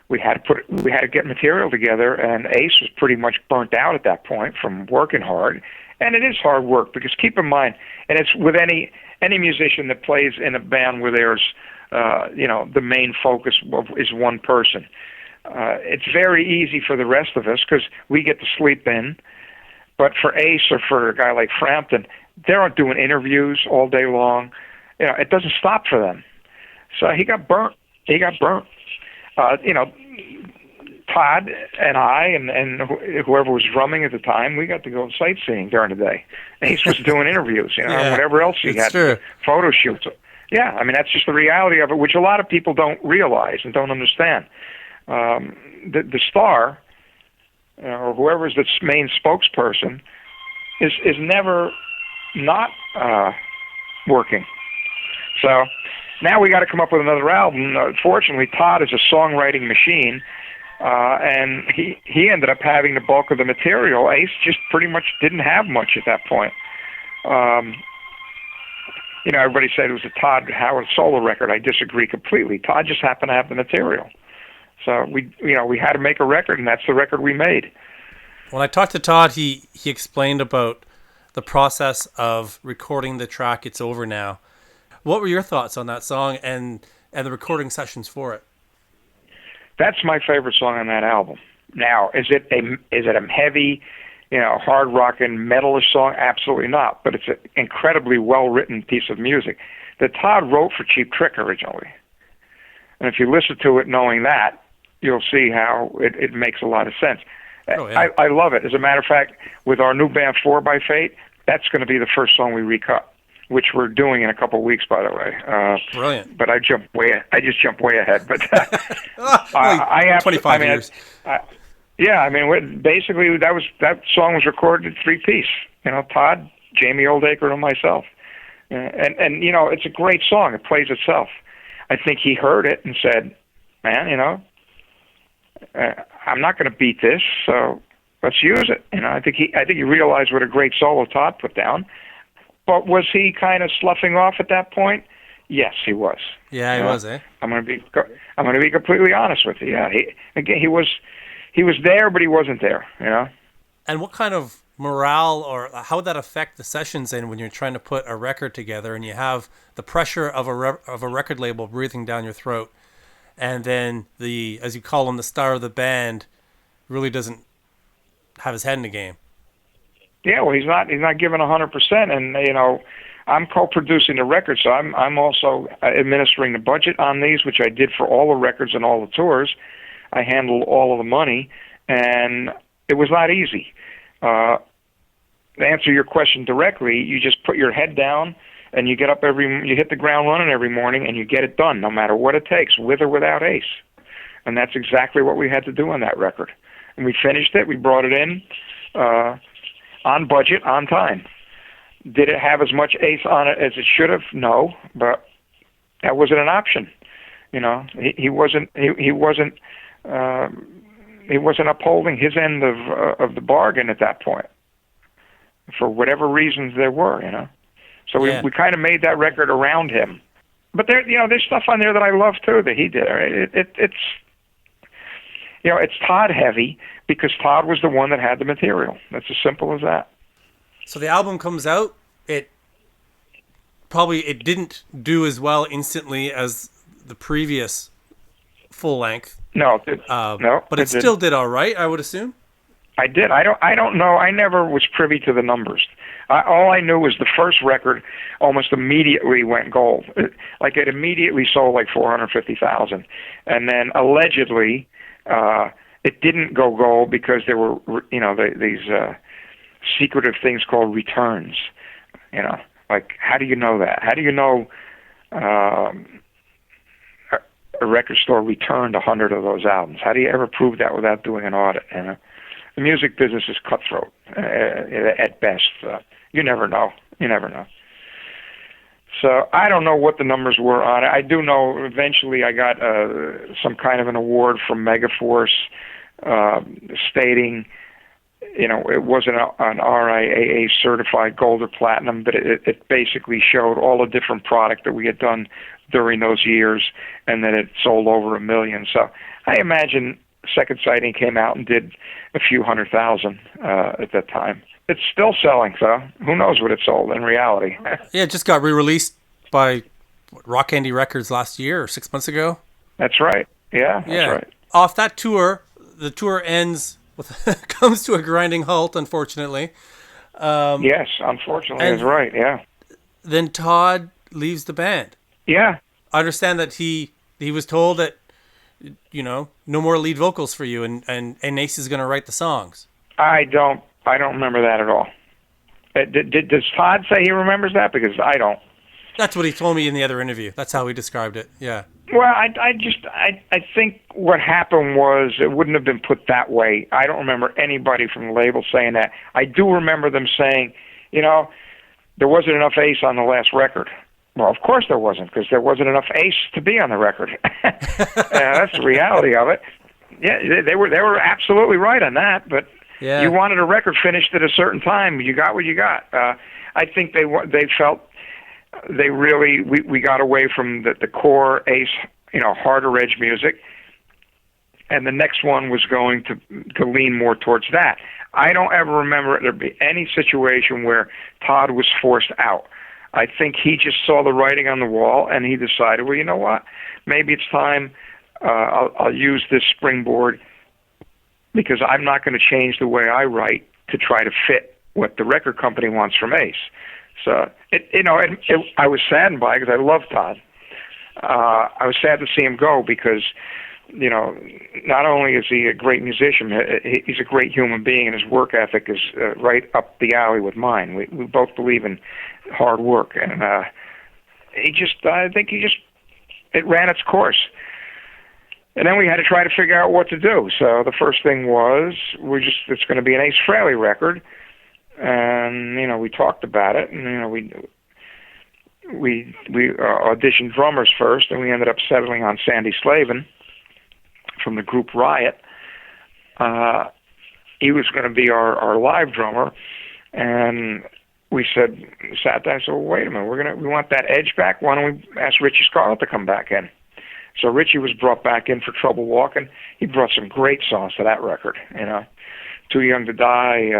we had to get material together, and Ace was pretty much burnt out at that point from working hard. And it is hard work because keep in mind, and it's with any musician that plays in a band where there's, the main focus is one person. It's very easy for the rest of us because we get to sleep in. But for Ace or for a guy like Frampton, they're doing interviews all day long. It doesn't stop for them. So he got burnt. Todd and I and whoever was drumming at the time, we got to go sightseeing during the day. Ace was doing interviews, and whatever else he had, photo shoots. Yeah, I mean, that's just the reality of it, which a lot of people don't realize and don't understand. The star, or whoever's the main spokesperson, is never not working. So now we got to come up with another album. Fortunately, Todd is a songwriting machine. And he ended up having the bulk of the material. Ace just pretty much didn't have much at that point. Everybody said it was a Todd Howard solo record. I disagree completely. Todd just happened to have the material. So we had to make a record, and that's the record we made. When I talked to Todd, he explained about the process of recording the track It's Over Now. What were your thoughts on that song and the recording sessions for it? That's my favorite song on that album. Now, is it a heavy, hard rockin' metalish song? Absolutely not. But it's an incredibly well written piece of music that Todd wrote for Cheap Trick originally. And if you listen to it knowing that, you'll see how it makes a lot of sense. Oh, yeah. I love it. As a matter of fact, with our new band 4 by Fate, that's going to be the first song we recut, which we're doing in a couple of weeks, by the way. Brilliant. But I just jumped way ahead. But I have 25 years. Basically that song was recorded 3-piece. Todd, Jamie Oldacre, and myself. And it's a great song. It plays itself. I think he heard it and said, "Man, I'm not going to beat this, so let's use it." I think he realized what a great solo Todd put down. But was he kind of sloughing off at that point? Yes, he was. Yeah, he was. I'm going to be completely honest with you. Yeah, he was there, but he wasn't there. And what kind of morale or how would that affect the sessions then when you're trying to put a record together and you have the pressure of a record label breathing down your throat, and then as you call him, the star of the band really doesn't have his head in the game? Yeah, well, he's not giving 100%, and I'm co-producing the record, so I'm also administering the budget on these, which I did for all the records and all the tours. I handled all of the money, and it was not easy. To answer your question directly, you just put your head down and you hit the ground running every morning, and you get it done, no matter what it takes, with or without Ace. And that's exactly what we had to do on that record. And we finished it. We brought it in. On budget, on time. Did it have as much Ace on it as it should have? No, but that wasn't an option. He wasn't upholding his end of the bargain at that point. for whatever reasons there were, So we kind of made that record around him. But there's stuff on there that I love too that he did. It's Todd heavy because Todd was the one that had the material. That's as simple as that. So the album comes out. It didn't do as well instantly as the previous full length. No, but it still did all right, I would assume. I did. I don't know. I never was privy to the numbers. All I knew was the first record almost immediately went gold. It immediately sold like 450,000, and then allegedly it didn't go gold because there were these secretive things called returns. How do you know that? How do you know a record store returned 100 of those albums? How do you ever prove that without doing an audit? The music business is cutthroat at best. You never know. So I don't know what the numbers were on it. I do know eventually I got some kind of an award from Megaforce stating, it wasn't an RIAA certified gold or platinum, but it basically showed all the different product that we had done during those years and that it sold over 1 million. So I imagine Second Sighting came out and did a few 100,000 at that time. It's still selling, so who knows what it sold in reality. Yeah, it just got re-released by Rock Candy Records last year or 6 months ago. That's right. Yeah, that's right. Off that tour, the tour ends with comes to a grinding halt, unfortunately. Yes, unfortunately, that's right, yeah. Then Todd leaves the band. Yeah. I understand that he was told that, no more lead vocals for you, and Ace is going to write the songs. I don't remember that at all. Does Todd say he remembers that? Because I don't. That's what he told me in the other interview. That's how he described it. Yeah. Well, I think what happened was it wouldn't have been put that way. I don't remember anybody from the label saying that. I do remember them saying, there wasn't enough Ace on the last record. Well, of course there wasn't, because there wasn't enough Ace to be on the record. That's the reality of it. Yeah, they were absolutely right on that, but you wanted a record finished at a certain time. You got what you got. I think they felt we got away from the core Ace, harder edge music, and the next one was going to lean more towards that. I don't ever remember there be any situation where Todd was forced out. I think he just saw the writing on the wall, and he decided, well, you know what? Maybe it's time. I'll use this springboard because I'm not going to change the way I write to try to fit what the record company wants from Ace. So, I was saddened by it because I love Todd. I was sad to see him go because, not only is he a great musician, he's a great human being, and his work ethic is right up the alley with mine. We both believe in hard work, and I think it ran its course. And then we had to try to figure out what to do. So the first thing was, it's going to be an Ace Frehley record. And, we talked about it, and, we auditioned drummers first, and we ended up settling on Sandy Slavin from the group Riot. He was going to be our live drummer, and we sat down and said, well, wait a minute, we want that edge back. Why don't we ask Richie Scarlett to come back in? So Richie was brought back in for Trouble Walkin'. He brought some great songs to that record, Too Young to Die.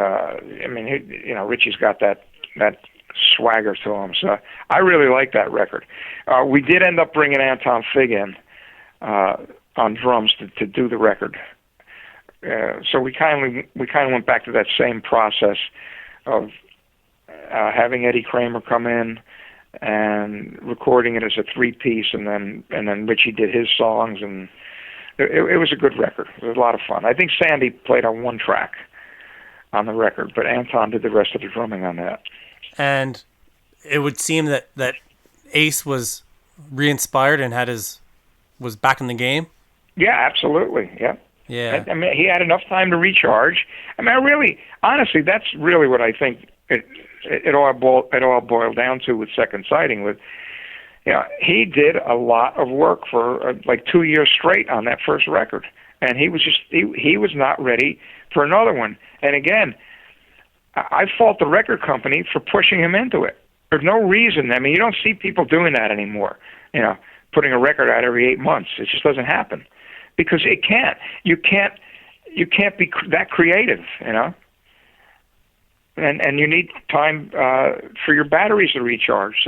Richie's got that swagger to him. So I really like that record. We did end up bringing Anton Fig in on drums to do the record. So we kind of went back to that same process of having Eddie Kramer come in and recording it as a 3-piece, and then Richie did his songs, and it was a good record. It was a lot of fun. I think Sandy played on one track on the record, but Anton did the rest of the drumming on that. And it would seem that Ace was re-inspired and was back in the game? Yeah, absolutely, yeah. Yeah. I mean, he had enough time to recharge. I mean, honestly, that's really what I think it all boiled down to with Second Sighting. He did a lot of work for 2 years straight on that first record, and he was not ready for another one. And again, I fault the record company for pushing him into it. There's no reason. I mean, you don't see people doing that anymore. Putting a record out every 8 months. It just doesn't happen because it can't. You can't be that creative. And you need time for your batteries to recharge.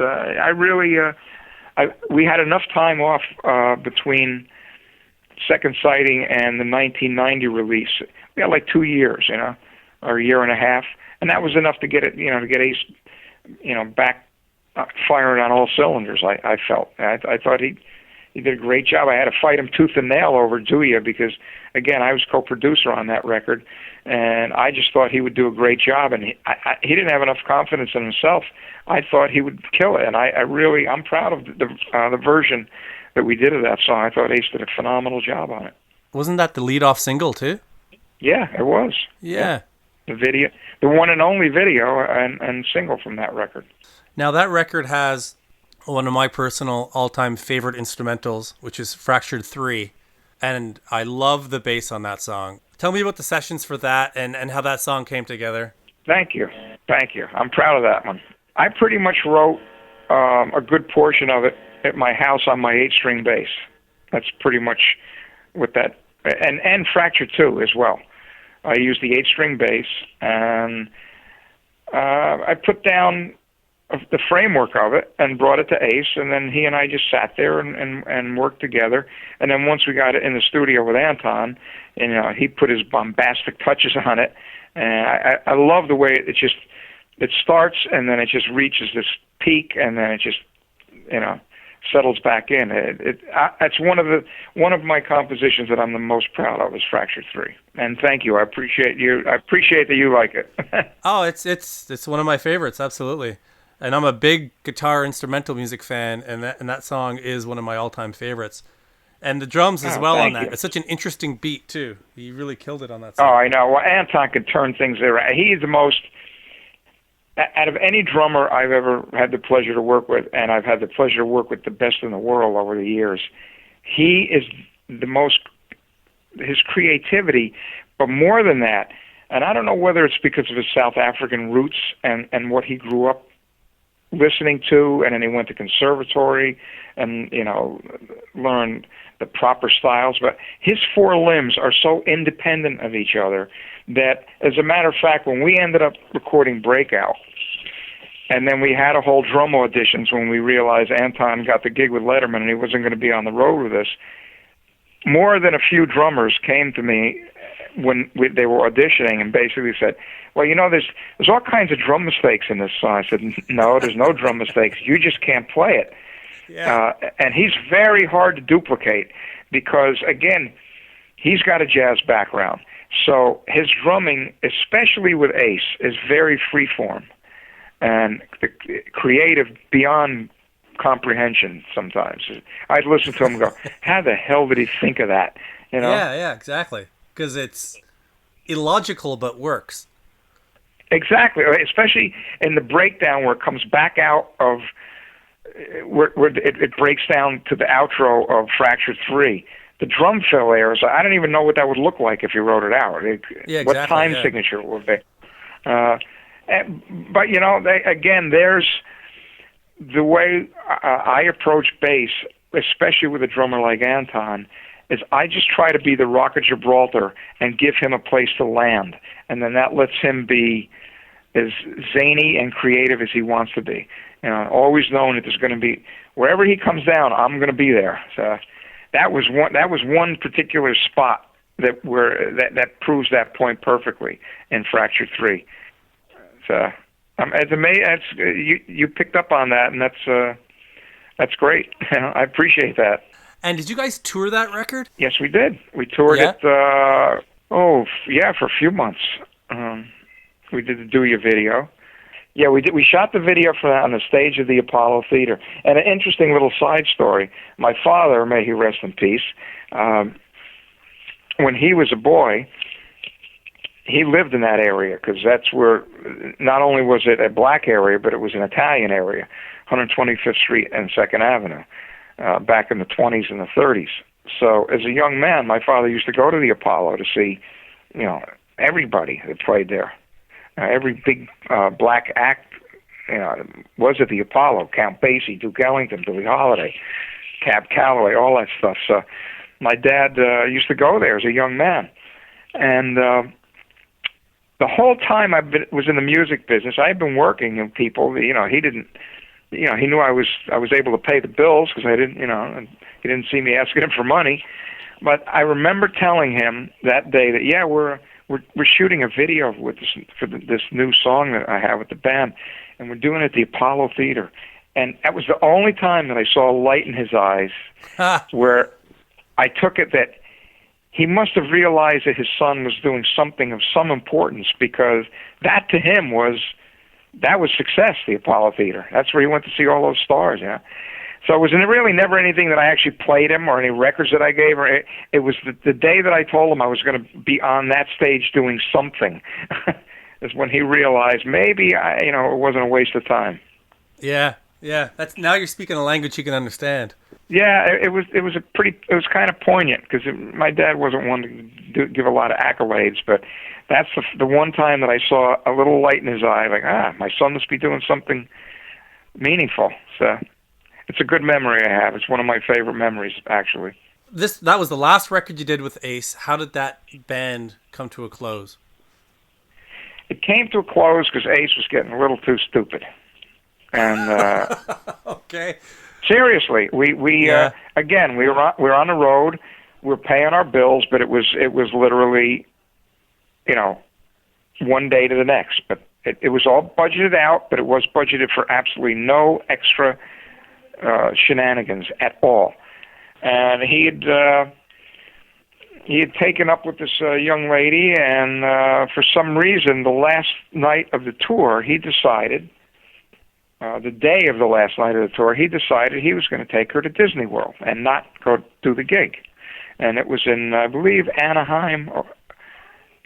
We had enough time off between Second Sighting and the 1990 release. We had like 2 years, or a year and a half, and that was enough to get it, to get Ace, back firing on all cylinders. I felt. I thought he did a great job. I had to fight him tooth and nail over Do Ya because, again, I was co-producer on that record, and I just thought he would do a great job. And he didn't have enough confidence in himself. I thought he would kill it, and I'm proud of the version that we did of that song. I thought Ace did a phenomenal job on it. Wasn't that the lead-off single too? Yeah, it was. Yeah. The video, the one and only video and single from that record. Now that record has one of my personal all-time favorite instrumentals, which is Fractured 3, and I love the bass on that song. Tell me about the sessions for that and how that song came together. Thank you. I'm proud of that one. I pretty much wrote a good portion of it at my house on my 8-string bass. That's pretty much what that, and Fractured 2 as well. I used the 8-string bass, and I put down the framework of it and brought it to Ace, and then he and I just sat there and worked together. And then once we got it in the studio with Anton, he put his bombastic touches on it, and I love the way it starts and then it just reaches this peak and then it just settles back in. It's one of my compositions that I'm the most proud of is Fractured 3. And thank you. I appreciate you. I appreciate that you like it. Oh, it's one of my favorites, absolutely. And I'm a big guitar instrumental music fan, and that song is one of my all-time favorites. And the drums as well on that. You. It's such an interesting beat too. He really killed it on that song. Oh, I know. Well, Anton could turn things around. He's the most, out of any drummer I've ever had the pleasure to work with, and I've had the pleasure to work with the best in the world over the years, he is the most, his creativity, but more than that, and I don't know whether it's because of his South African roots and what he grew up listening to, and then he went to conservatory and learned the proper styles, but his four limbs are so independent of each other that, as a matter of fact, when we ended up recording Breakout, and then we had a whole drum auditions when we realized Anton got the gig with Letterman and he wasn't going to be on the road with us, more than a few drummers came to me when they were auditioning and basically said, well, there's all kinds of drum mistakes in this song. I said, no, there's no drum mistakes. You just can't play it. Yeah. And he's very hard to duplicate because, again, he's got a jazz background. So his drumming, especially with Ace, is very freeform and creative beyond comprehension sometimes. I'd listen to him and go, how the hell did he think of that? Yeah, exactly. Because it's illogical but works. Exactly, especially in the breakdown where it comes back out of, where it breaks down to the outro of Fractured 3. The drum fill airs, I don't even know what that would look like if you wrote it out. Exactly, what time signature it would be. But, again, there's the way I approach bass, especially with a drummer like Anton, is I just try to be the Rock of Gibraltar and give him a place to land. And then that lets him be as zany and creative as he wants to be. Always knowing that there's going to be, wherever he comes down, I'm going to be there. So that was one particular spot that proves that point perfectly in Fractured 3. So it's amazing. You picked up on that, and that's great. I appreciate that. And did you guys tour that record? Yes, we did. We toured it, for a few months. We did the Do Ya video. Yeah, we did. We shot the video for that on the stage of the Apollo Theater. And an interesting little side story. My father, may he rest in peace, when he was a boy, he lived in that area because that's where, not only was it a black area, but it was an Italian area, 125th Street and 2nd Avenue. Back in the 20s and the 30s. So as a young man, my father used to go to the Apollo to see, everybody that played there. every big black act was at the Apollo. Count Basie, Duke Ellington, Billie Holiday, Cab Calloway, all that stuff. So my dad used to go there as a young man. And the whole time was in the music business, I had been working with people. He didn't. He knew I was able to pay the bills because I didn't. He didn't see me asking him for money. But I remember telling him that day that we're shooting a video with this new song that I have with the band, and we're doing it at the Apollo Theater. And that was the only time that I saw a light in his eyes, where I took it that he must have realized that his son was doing something of some importance, because that to him was success, the Apollo Theater. That's where he went to see all those stars, So it was really never anything that I actually played him or any records that I gave her. It was the day that I told him I was going to be on that stage doing something is when he realized maybe it wasn't a waste of time. Yeah. Now you're speaking a language he can understand. Yeah, it was kind of poignant, because my dad wasn't one to give a lot of accolades, but that's the one time that I saw a little light in his eye, like, my son must be doing something meaningful. So it's a good memory I have. It's one of my favorite memories, actually. That was the last record you did with Ace. How did that band come to a close? It came to a close because Ace was getting a little too stupid. And okay. Seriously, we again, we were on the road, we were paying our bills, but it was literally, one day to the next. But it was all budgeted out, but it was budgeted for absolutely no extra shenanigans at all. And he had taken up with this young lady, and for some reason, the last night of the tour, he decided. The day of the last night of the tour, he decided he was going to take her to Disney World and not go do the gig. And it was in, I believe, Anaheim,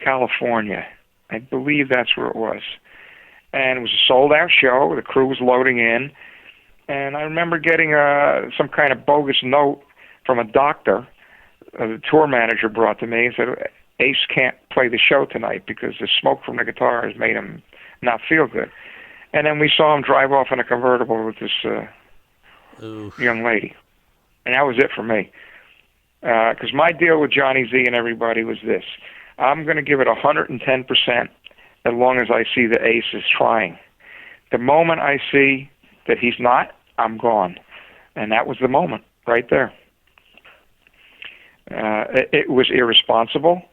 California. I believe that's where it was. And it was a sold-out show. The crew was loading in. And I remember getting some kind of bogus note from a doctor the tour manager brought to me and said, Ace can't play the show tonight because the smoke from the guitar has made him not feel good. And then we saw him drive off in a convertible with this young lady. And that was it for me. Because my deal with Johnny Z and everybody was this. I'm going to give it 110% as long as I see that Ace is trying. The moment I see that he's not, I'm gone. And that was the moment right there. It was irresponsible.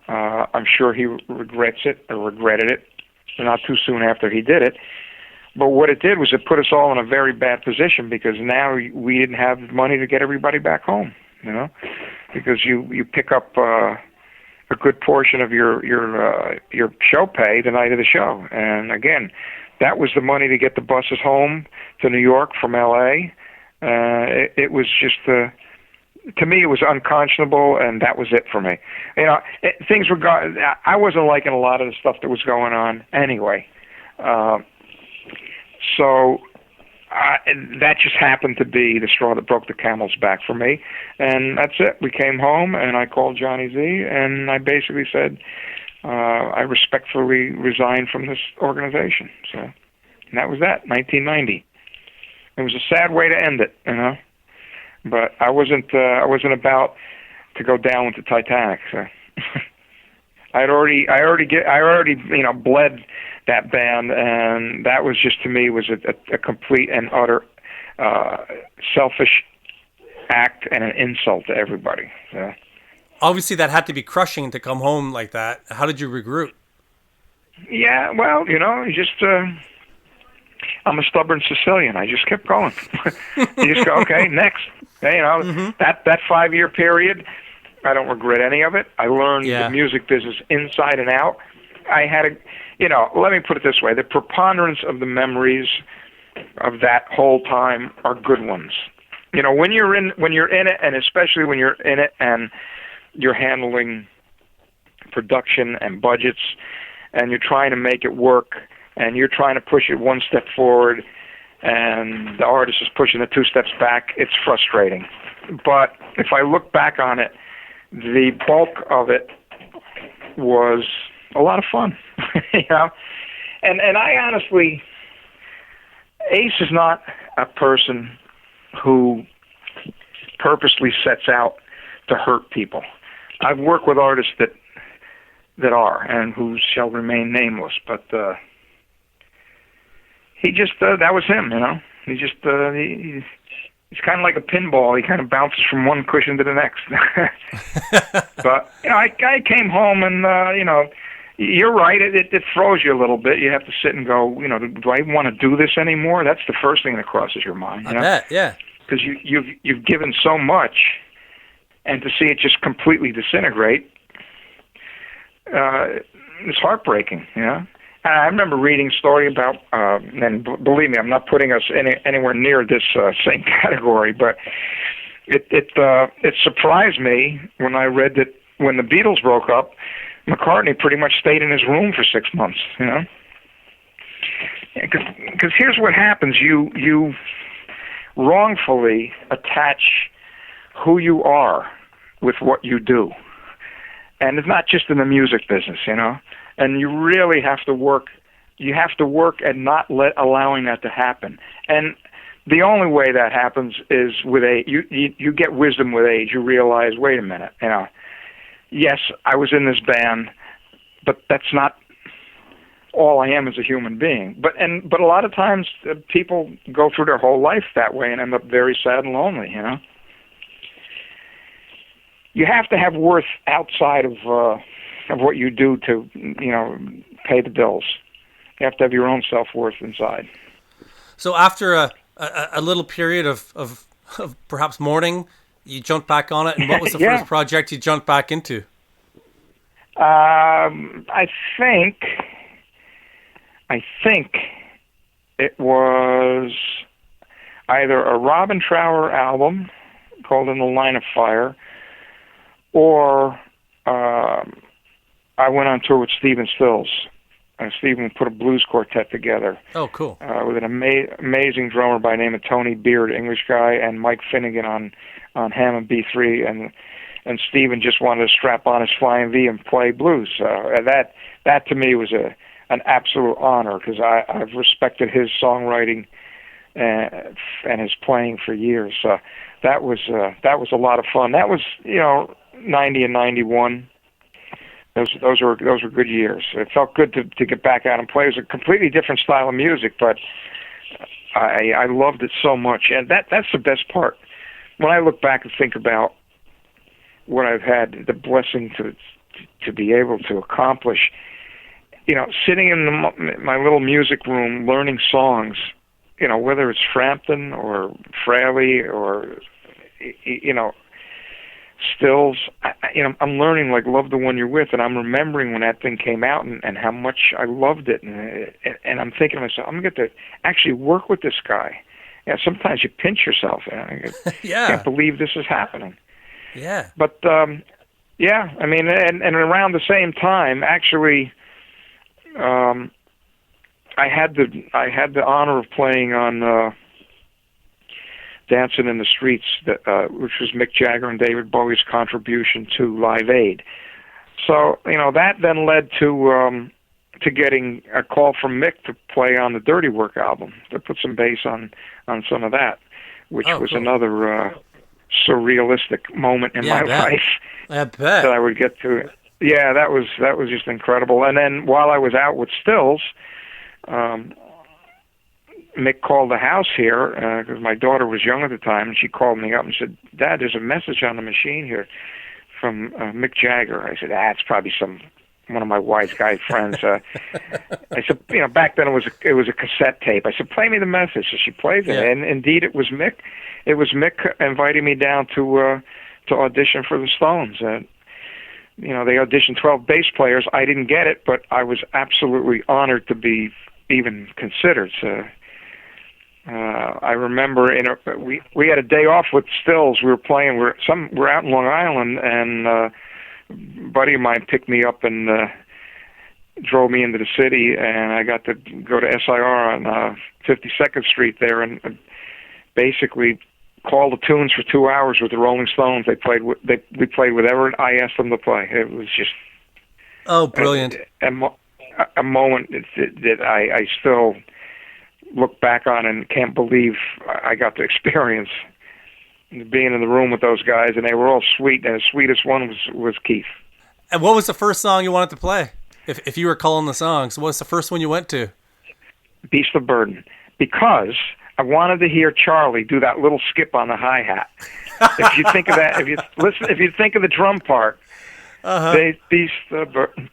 I'm sure he regrets it or regretted it not too soon after he did it. But what it did was it put us all in a very bad position because now we didn't have money to get everybody back home, because you pick up a good portion of your show pay the night of the show. And again, that was the money to get the buses home to New York from L.A. It was just to me, it was unconscionable, and that was it for me. Things were going. I wasn't liking a lot of the stuff that was going on anyway. So that just happened to be the straw that broke the camel's back for me, and that's it. We came home, and I called Johnny Z, and I basically said, I respectfully resigned from this organization. So, and that was that. 1990. It was a sad way to end it, But I wasn't about to go down with the Titanic. So I already bled that band, and that was just, to me, was a complete and utter selfish act and an insult to everybody. So. Obviously, that had to be crushing to come home like that. How did you regroup? Yeah, well, you just. I'm a stubborn Sicilian. I just kept going. You just go, okay, next. That 5-year period, I don't regret any of it. I learned the music business inside and out. I had let me put it this way. The preponderance of the memories of that whole time are good ones. When you're in it, and especially when you're in it and you're handling production and budgets and you're trying to make it work, and you're trying to push it one step forward, and the artist is pushing it 2 steps back, it's frustrating. But if I look back on it, the bulk of it was a lot of fun. You know, and I honestly, Ace is not a person who purposely sets out to hurt people. I've worked with artists that are, and who shall remain nameless, but he just that was him, you know. He just he's kind of like a pinball. He kind of bounces from one cushion to the next. But you know, I came home and you know, you're right. It throws you a little bit. You have to sit and go, you know, do I want to do this anymore? That's the first thing that crosses your mind. You know? Bet, yeah. Because you've given so much, and to see it just completely disintegrate, it's heartbreaking. You know. And I remember reading a story about, and believe me, I'm not putting us anywhere near this same category, but it surprised me when I read that when the Beatles broke up, McCartney pretty much stayed in his room for 6 months. You know, because here's what happens: you wrongfully attach who you are with what you do, and it's not just in the music business, you know. And you really have to work. You have to work at not allowing that to happen. And the only way that happens is with age. You get wisdom with age. You realize, wait a minute, you know. Yes, I was in this band, but that's not all I am as a human being. But a lot of times people go through their whole life that way and end up very sad and lonely. You know. You have to have worth outside of what you do to, you know, pay the bills. You have to have your own self-worth inside. So after a little period of perhaps mourning, you jumped back on it, and what was the first project you jumped back into? I think it was either a Robin Trower album called In the Line of Fire, or I went on tour with Stephen Stills. Stephen put a blues quartet together. Oh, cool. With an amazing drummer by the name of Tony Beard, English guy, and Mike Finnegan on Hammond B3, and Stephen just wanted to strap on his Flying V and play blues. That to me was an absolute honor, because I've respected his songwriting and his playing for years. That was a lot of fun. That was, you know, 90 and 91. Those were good years. It felt good to get back out and play. It was a completely different style of music, but I loved it so much, and that's the best part. When I look back and think about what I've had the blessing to be able to accomplish, you know, sitting in my little music room learning songs, you know, whether it's Frampton or Frehley or, you know, Stills, you know, I'm learning like Love the One You're With, and I'm remembering when that thing came out and how much I loved it, and I'm thinking to myself, I'm going to actually work with this guy. Yeah, sometimes you pinch yourself. And yeah. Can't believe this is happening. Yeah. But yeah, I mean, and around the same time, actually, I had the honor of playing on Dancing in the Streets, which was Mick Jagger and David Bowie's contribution to Live Aid. So, you know, that then led to getting a call from Mick to play on the Dirty Work album, to put some bass on some of that, which was cool. Another surrealistic moment in my life. I bet. That I would get to. Yeah, that was just incredible. And then while I was out with Stills, Mick called the house here, because my daughter was young at the time, and she called me up and said, "Dad, there's a message on the machine here from Mick Jagger." I said, it's probably one of my wise guy friends. I said, you know, back then it was a cassette tape. I said, "Play me the message." So she plays it, and indeed it was Mick. It was Mick inviting me down to audition for the Stones. You know, they auditioned 12 bass players. I didn't get it, but I was absolutely honored to be even considered. So, I remember we had a day off with Stills. We were playing. We're out in Long Island, and a buddy of mine picked me up and drove me into the city, and I got to go to SIR on 52nd Street there, and basically call the tunes for 2 hours with the Rolling Stones. We played whatever I asked them to play. It was just Oh, brilliant. A moment that I still look back on and can't believe I got to experience, being in the room with those guys, and they were all sweet, and the sweetest one was Keith. And what was the first song you wanted to play? If you were calling the songs, what was the first one you went to? Beast of Burden, because I wanted to hear Charlie do that little skip on the hi-hat. If you think of that, if you think of the drum part, Beast of Burden,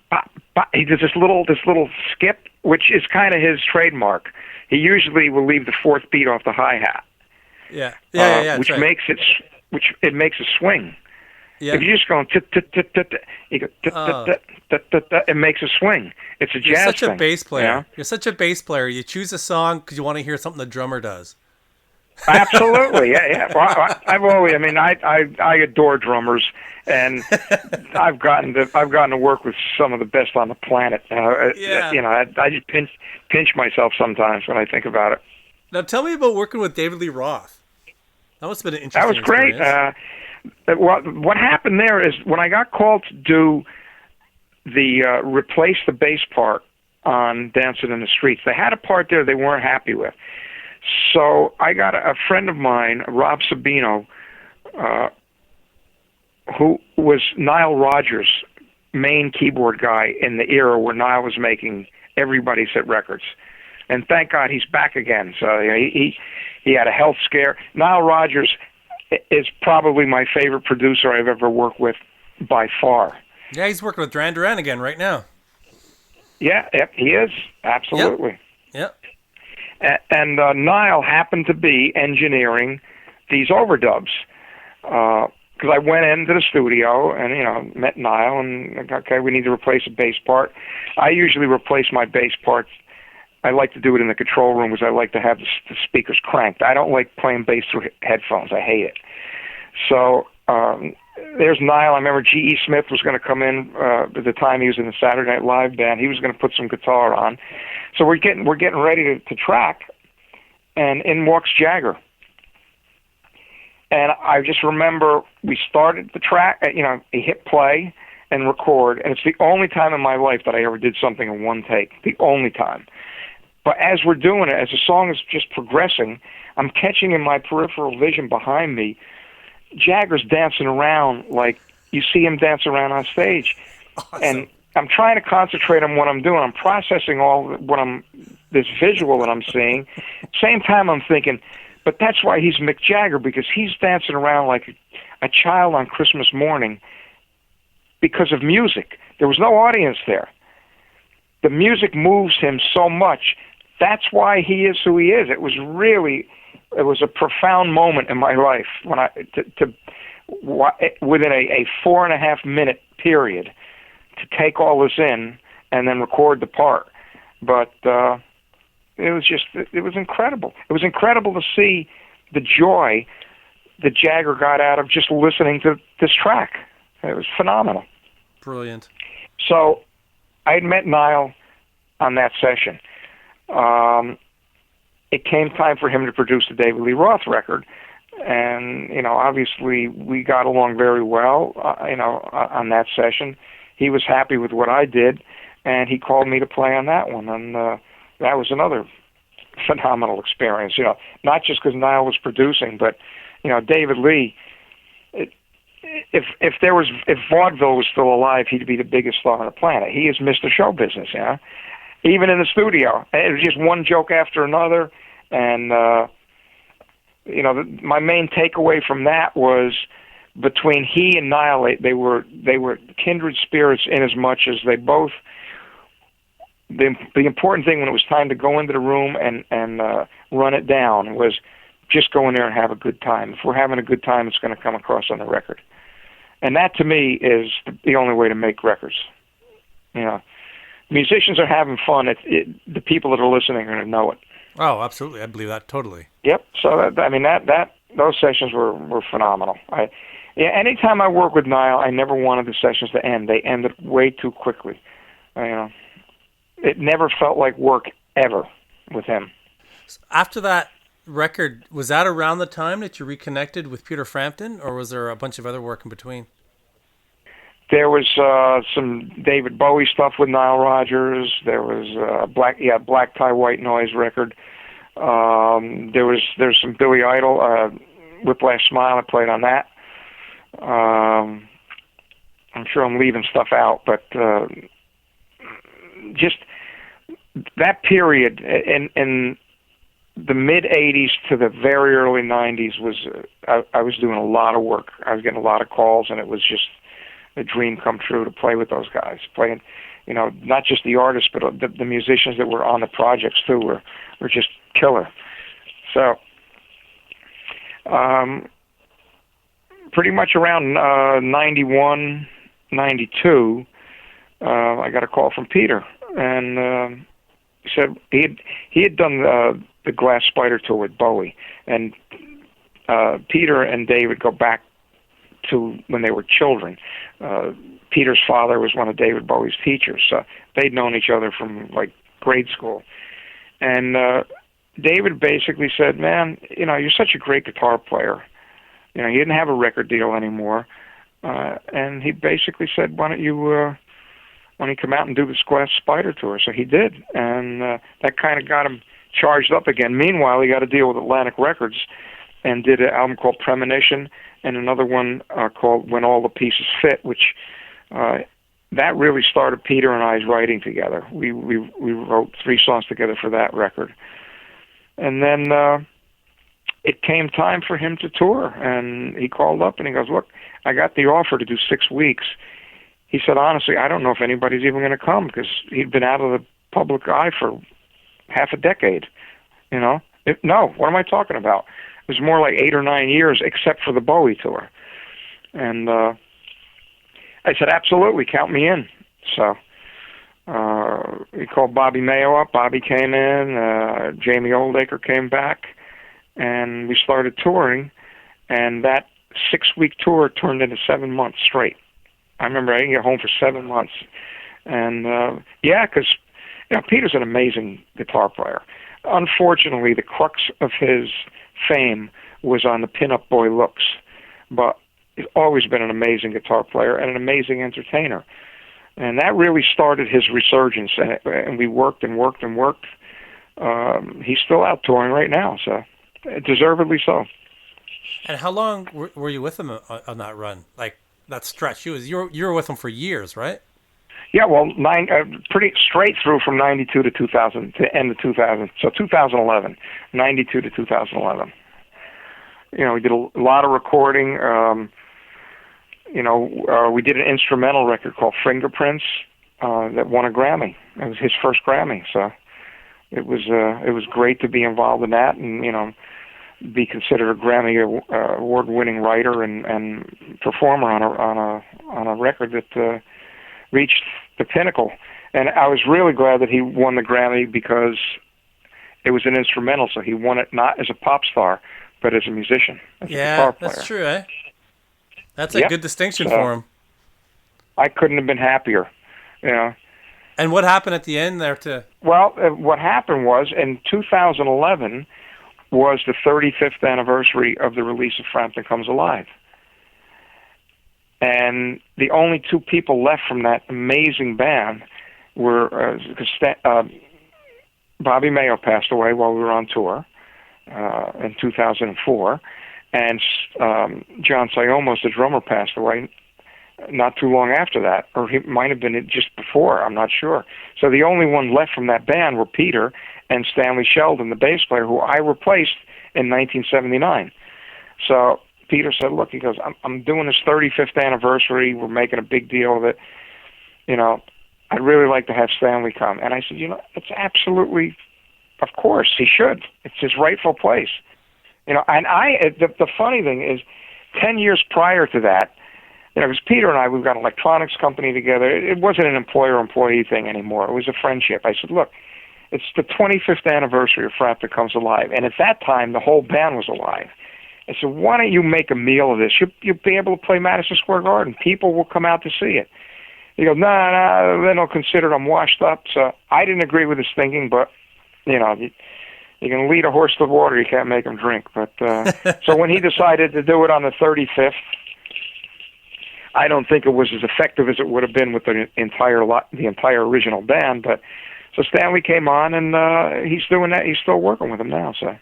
he does this little skip, which is kind of his trademark. He usually will leave the fourth beat off the hi-hat. Yeah. Which right. makes a swing. Yeah. If you're just going you go it makes a swing. It's a jazz thing. You're such a bass player. You know? You're such a bass player. You choose a song because you want to hear something the drummer does. Absolutely, yeah. Well, I've always, I adore drummers, and I've gotten to work with some of the best on the planet. I just pinch myself sometimes when I think about it. Now, tell me about working with David Lee Roth. That must have been an interesting That was great. experience. What happened there is when I got called to do the replace the bass part on Dancing in the Streets, they had a part there they weren't happy with. So I got a friend of mine, Rob Sabino, who was Nile Rodgers' main keyboard guy in the era where Nile was making everybody's hit records. And thank God he's back again. So he had a health scare. Nile Rodgers is probably my favorite producer I've ever worked with by far. Yeah, he's working with Duran Duran again right now. Yeah, he is. Absolutely. Yep. And Nile happened to be engineering these overdubs. Because I went into the studio and, met Nile and, okay, we need to replace a bass part. I usually replace my bass parts. I like to do it in the control room because I like to have the speakers cranked. I don't like playing bass through headphones. I hate it. So there's Nile. I remember G.E. Smith was going to come in at the time he was in the Saturday Night Live band. He was going to put some guitar on. So we're getting ready to track, and in walks Jagger. And I just remember we started the track, he hit play and record, and it's the only time in my life that I ever did something in one take, the only time. But as we're doing it, as the song is just progressing, I'm catching in my peripheral vision behind me, Jagger's dancing around like you see him dance around on stage. Awesome. And I'm trying to concentrate on what I'm doing. I'm processing this visual that I'm seeing. Same time I'm thinking, but that's why he's Mick Jagger, because he's dancing around like a child on Christmas morning because of music. There was no audience there. The music moves him so much. That's why he is who he is. It was a profound moment in my life when within a 4.5 minute period to take all this in and then record the part. But it was incredible. It was incredible to see the joy that Jagger got out of just listening to this track. It was phenomenal. Brilliant. So I had met Nile on that session. It came time for him to produce the David Lee Roth record. And, obviously we got along very well, on that session. He was happy with what I did, and he called me to play on that one. And that was another phenomenal experience, not just because Nile was producing, but, David Lee, if vaudeville was still alive, he'd be the biggest star on the planet. He is Mr. Show Business, even in the studio. It was just one joke after another, and my main takeaway from that was between he and Nile, they were kindred spirits in as much as they both. The important thing when it was time to go into the room and run it down was just go in there and have a good time. If we're having a good time, it's going to come across on the record. And that, to me, is the only way to make records. Musicians are having fun. The people that are listening are going to know it. Oh, absolutely. I believe that totally. Yep. So, those sessions were phenomenal. Anytime I work with Nile, I never wanted the sessions to end. They ended way too quickly. It never felt like work ever with him. After that record, was that around the time that you reconnected with Peter Frampton, or was there a bunch of other work in between? There was some David Bowie stuff with Nile Rodgers. There was Black Tie White Noise record. There's some Billy Idol, Whiplash Smile. I played on that. I'm sure I'm leaving stuff out, but just that period in the mid '80s to the very early '90s was I was doing a lot of work. I was getting a lot of calls, and it was just a dream come true to play with those guys. Playing, not just the artists, but the musicians that were on the projects too were just killer. So, pretty much around 91, 92, I got a call from Peter, and he said he had done the Glass Spider tour with Bowie, and Peter and David go back to when they were children. Peter's father was one of David Bowie's teachers, so they'd known each other from like grade school. And David basically said, "Man, you're such a great guitar player. He didn't have a record deal anymore, and he basically said, why don't you come out and do this Glass Spider tour?" So he did, and that kind of got him charged up again. Meanwhile, he got a deal with Atlantic Records and did an album called Premonition and another one called When All the Pieces Fit, which that really started Peter and I's writing together. We wrote 3 songs together for that record. And then it came time for him to tour, and he called up and he goes, "Look, I got the offer to do 6 weeks." He said, "Honestly, I don't know if anybody's even going to come," because he'd been out of the public eye for half a decade. No, what am I talking about? It was more like 8 or 9 years, except for the Bowie tour. And I said, "Absolutely, count me in." So he called Bobby Mayo up. Bobby came in. Jamie Oldacre came back, and we started touring. And that 6-week tour turned into 7 months straight. I remember I didn't get home for 7 months. And because Peter's an amazing guitar player. Unfortunately, the crux of his fame was on the pinup boy looks, but he's always been an amazing guitar player and an amazing entertainer. And that really started his resurgence, and we worked and worked and worked. He's still out touring right now, so deservedly so. And how long were you with him on that run? Like that stretch? You were with him for years, right? Yeah, well, pretty straight through from 92 to 2000, to end of 2000. So 2011, 92 to 2011. We did a lot of recording. We did an instrumental record called Fingerprints that won a Grammy. It was his first Grammy, so it was great to be involved in that, and be considered a Grammy award-winning writer and performer on a record that reached the pinnacle. And I was really glad that he won the Grammy because it was an instrumental, so he won it not as a pop star, but as a musician, as a guitar player. That's true, eh? That's a good distinction for him. I couldn't have been happier, And what happened at the end there Well, what happened was, in 2011 was the 35th anniversary of the release of Frampton Comes Alive. And the only 2 people left from that amazing band were Bobby Mayo passed away while we were on tour in 2004, and John Siomos, the drummer, passed away not too long after that, or he might have been just before, I'm not sure. So the only one left from that band were Peter and Stanley Sheldon, the bass player, who I replaced in 1979. So Peter said, "Look," he goes, I'm doing this 35th anniversary. We're making a big deal of it. I'd really like to have Stanley come." And I said, it's absolutely, of course, he should. It's his rightful place. And the funny thing is, 10 years prior to that, because Peter and I, we've got an electronics company together. It wasn't an employer-employee thing anymore. It was a friendship. I said, "Look, it's the 25th anniversary of Frampton Comes Alive." And at that time, the whole band was alive. I said, "Why don't you make a meal of this? You'll be able to play Madison Square Garden. People will come out to see it." He goes, "No, then they'll consider I'm washed up." So I didn't agree with his thinking, but, you can lead a horse to water, you can't make him drink. But so when he decided to do it on the 35th, I don't think it was as effective as it would have been with the entire original band. But so Stanley came on, and he's doing that. He's still working with him now. So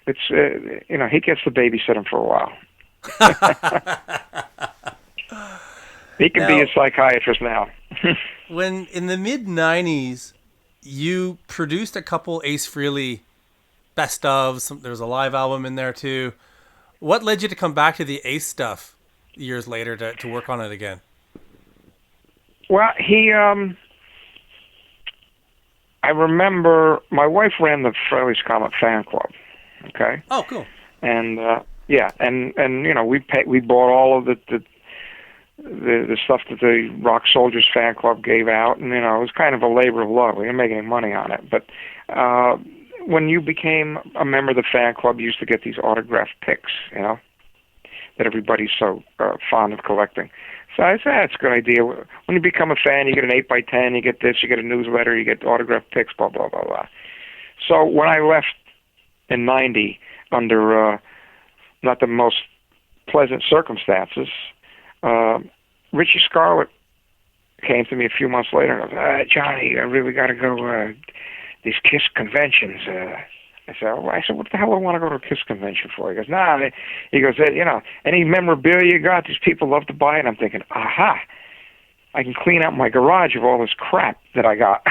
it's he gets to babysit him for a while. He can be a psychiatrist now. When in the mid-'90s, you produced a couple Ace Frehley best ofs. There was a live album in there too. What led you to come back to the Ace stuff years later to work on it again? Well, I remember my wife ran the Frehley's Comet fan club. Okay. Oh, cool. And we bought all of the stuff that the Rock Soldiers fan club gave out, and it was kind of a labor of love. We didn't make any money on it, but when you became a member of the fan club, you used to get these autographed picks, that everybody's so fond of collecting. So I said, that's a good idea. When you become a fan, you get an 8x10, you get this, you get a newsletter, you get autographed picks, blah, blah, blah, blah. So when I left in 90 under not the most pleasant circumstances, Richie Scarlett came to me a few months later and goes, Johnny, I really got to go these KISS conventions. I said, what the hell do I want to go to a KISS convention for? He goes, he goes, any memorabilia you got, these people love to buy it. I'm thinking, aha, I can clean out my garage of all this crap that I got.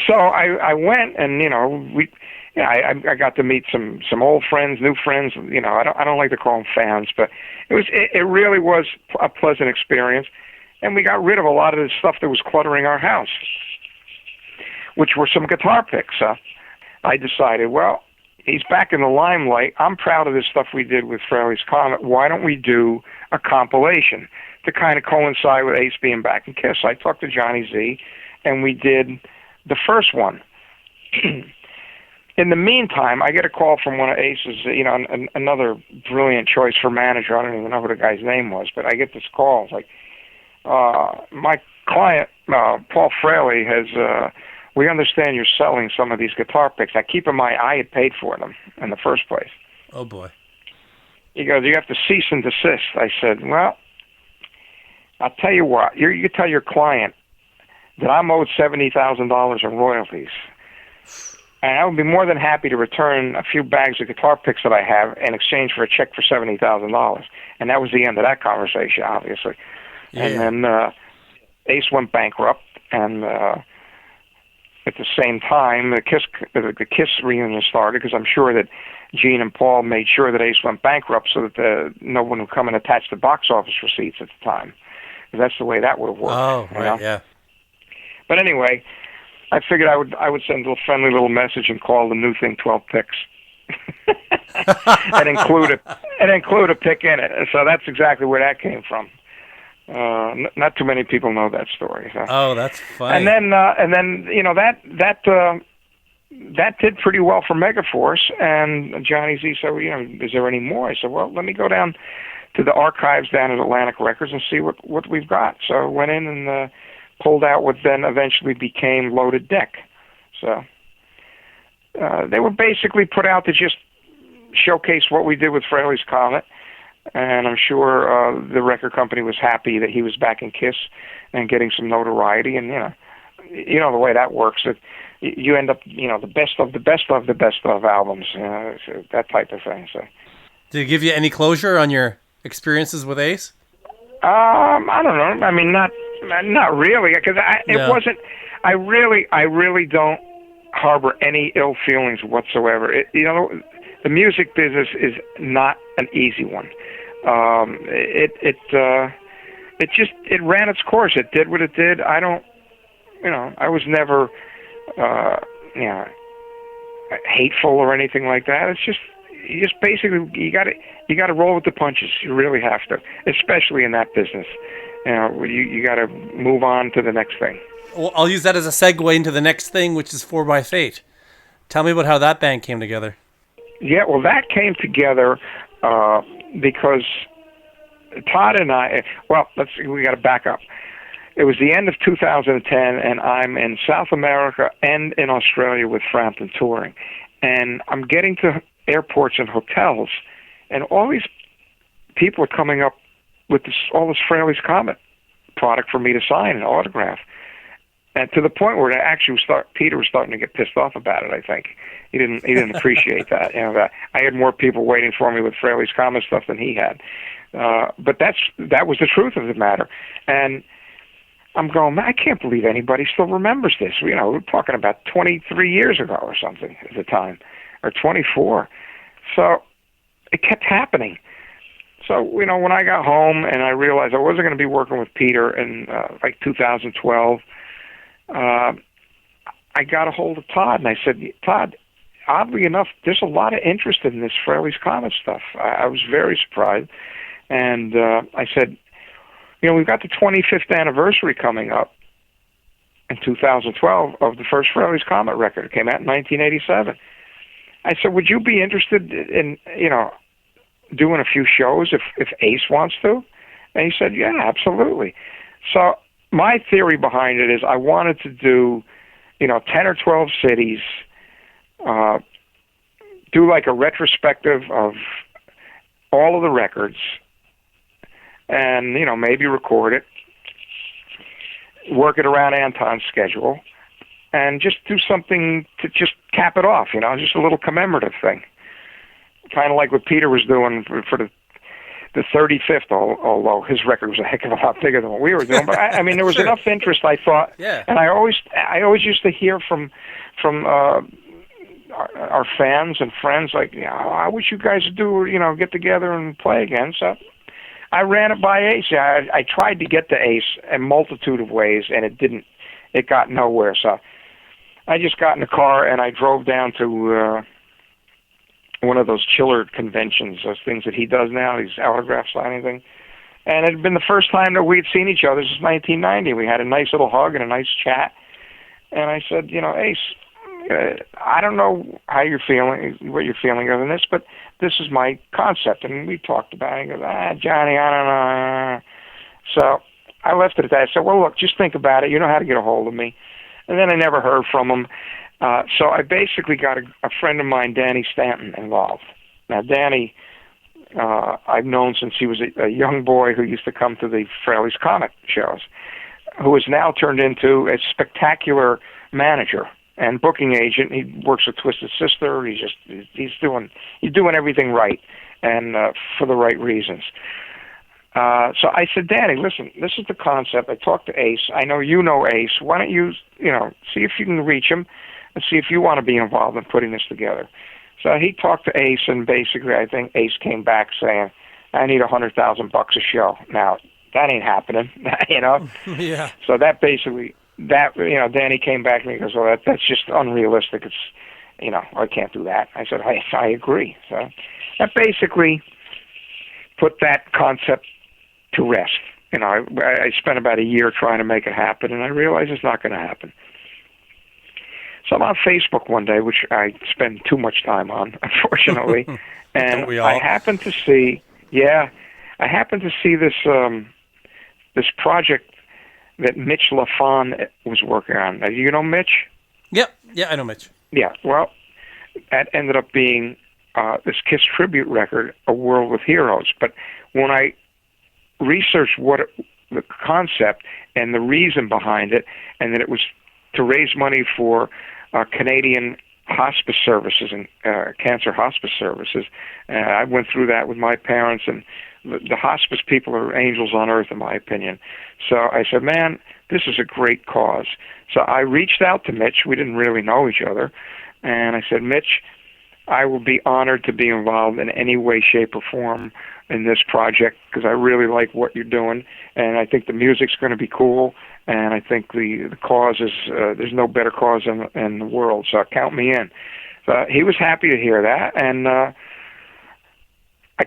So I went, and I got to meet some old friends, new friends. I don't like to call them fans, but it really was a pleasant experience, and we got rid of a lot of the stuff that was cluttering our house, which were some guitar picks. I decided, well, he's back in the limelight. I'm proud of this stuff we did with Frehley's Comet. Why don't we do a compilation to kind of coincide with Ace being back in KISS? I talked to Johnny Z, and we did the first one. In the meantime, I get a call from one of Ace's, another brilliant choice for manager. I don't even know who the guy's name was, but I get this call. It's like, my client, Paul Frahley, has, we understand you're selling some of these guitar picks. I keep in mind, I had paid for them in the first place. Oh, boy. He goes, you have to cease and desist. I said, well, I'll tell you what. You tell your client that I'm owed $70,000 in royalties. And I would be more than happy to return a few bags of guitar picks that I have in exchange for a check for $70,000. And that was the end of that conversation, obviously. Yeah. And then Ace went bankrupt, and at the same time, the KISS reunion started, because I'm sure that Gene and Paul made sure that Ace went bankrupt so that no one would come and attach the box office receipts at the time. Because that's the way that would have worked. Oh, right, yeah. But anyway, I figured I would send a little friendly little message and call the new thing 12 picks, and include a pick in it. So that's exactly where that came from. Not too many people know that story. So. Oh, that's funny. And then that did pretty well for Megaforce. And Johnny Z said, is there any more? I said, well, let me go down to the archives down at Atlantic Records and see what we've got. So I went in and pulled out what then eventually became Loaded Deck. So they were basically put out to just showcase what we did with Frehley's Comet, and I'm sure the record company was happy that he was back in KISS and getting some notoriety, and you know the way that works. That you end up, the best of the best of the best of albums, so that type of thing. So, did it give you any closure on your experiences with Ace? I don't know. I mean, not really, because it wasn't. I really don't harbor any ill feelings whatsoever. The music business is not an easy one. It ran its course. It did what it did. I was never, hateful or anything like that. It's just, basically, you got to roll with the punches. You really have to, especially in that business. You got to move on to the next thing. Well, I'll use that as a segue into the next thing, which is 4x8. Tell me about how that band came together. Yeah, well, that came together because Todd and I, we got to back up. It was the end of 2010, and I'm in South America and in Australia with Frampton touring. And I'm getting to airports and hotels, and all these people are coming up with all this Frehley's Comet product for me to sign and autograph. And to the point where it actually Peter was starting to get pissed off about it. I think he didn't appreciate that. That I had more people waiting for me with Frehley's Comet stuff than he had. But that was the truth of the matter. And I'm going, man, I can't believe anybody still remembers this. We're talking about 23 years ago or something at the time, or 24. So it kept happening. So, when I got home and I realized I wasn't going to be working with Peter in 2012, I got a hold of Todd and I said, Todd, oddly enough, there's a lot of interest in this Frehley's Comet stuff. I was very surprised. And I said, we've got the 25th anniversary coming up in 2012 of the first Frehley's Comet record. It came out in 1987. I said, would you be interested in, doing a few shows if Ace wants to? And he said, yeah, absolutely. So my theory behind it is I wanted to do, 10 or 12 cities, do like a retrospective of all of the records, and, maybe record it, work it around Anton's schedule, and just do something to just cap it off, just a little commemorative thing. Kind of like what Peter was doing for the 35th, although his record was a heck of a lot bigger than what we were doing. But I mean, there was Sure. enough interest, I thought. Yeah. And I always used to hear from our fans and friends, like, I wish you guys would do, get together and play again. So I ran it by Ace. I tried to get to Ace a multitude of ways, and it got nowhere. So I just got in the car and I drove down to one of those chiller conventions, those things that he does now, these autograph signing thing. And it had been the first time that we had seen each other since 1990. We had a nice little hug and a nice chat. And I said, Ace, I don't know how you're feeling, what you're feeling other than this, but this is my concept. And we talked about it. He goes, Johnny, I don't know. So I left it at that. I said, well, look, just think about it. You know how to get a hold of me. And then I never heard from him. So I basically got a friend of mine, Danny Stanton, involved. Now, Danny, I've known since he was a young boy who used to come to the Frehley's Comet shows, who has now turned into a spectacular manager and booking agent. He works with Twisted Sister. He's doing everything right, and for the right reasons. So I said, Danny, listen, this is the concept. I talked to Ace. I know you know Ace. Why don't you, see if you can reach him and see if you want to be involved in putting this together. So he talked to Ace, and basically I think Ace came back saying, I need $100,000 a show. Now, that ain't happening, Yeah. So that basically, Danny came back and he goes, well, that's just unrealistic. It's, I can't do that. I said, I agree. So that basically put that concept to rest. I spent about a year trying to make it happen, and I realized it's not going to happen. So I'm on Facebook one day, which I spend too much time on, unfortunately, and I happened to see this this project that Mitch LaFon was working on. Now, you know Mitch? Yeah, I know Mitch. Yeah, well, that ended up being this Kiss tribute record, A World with Heroes. But when I researched the concept and the reason behind it, and that it was to raise money for Canadian hospice services and cancer hospice services, I went through that with my parents, and the hospice people are angels on earth, in my opinion. So I said, man, this is a great cause. So I reached out to Mitch. We didn't really know each other. And I said, Mitch, I will be honored to be involved in any way, shape, or form in this project, because I really like what you're doing, and I think the music's going to be cool, and I think the cause is, there's no better cause in the world, so count me in. He was happy to hear that, and I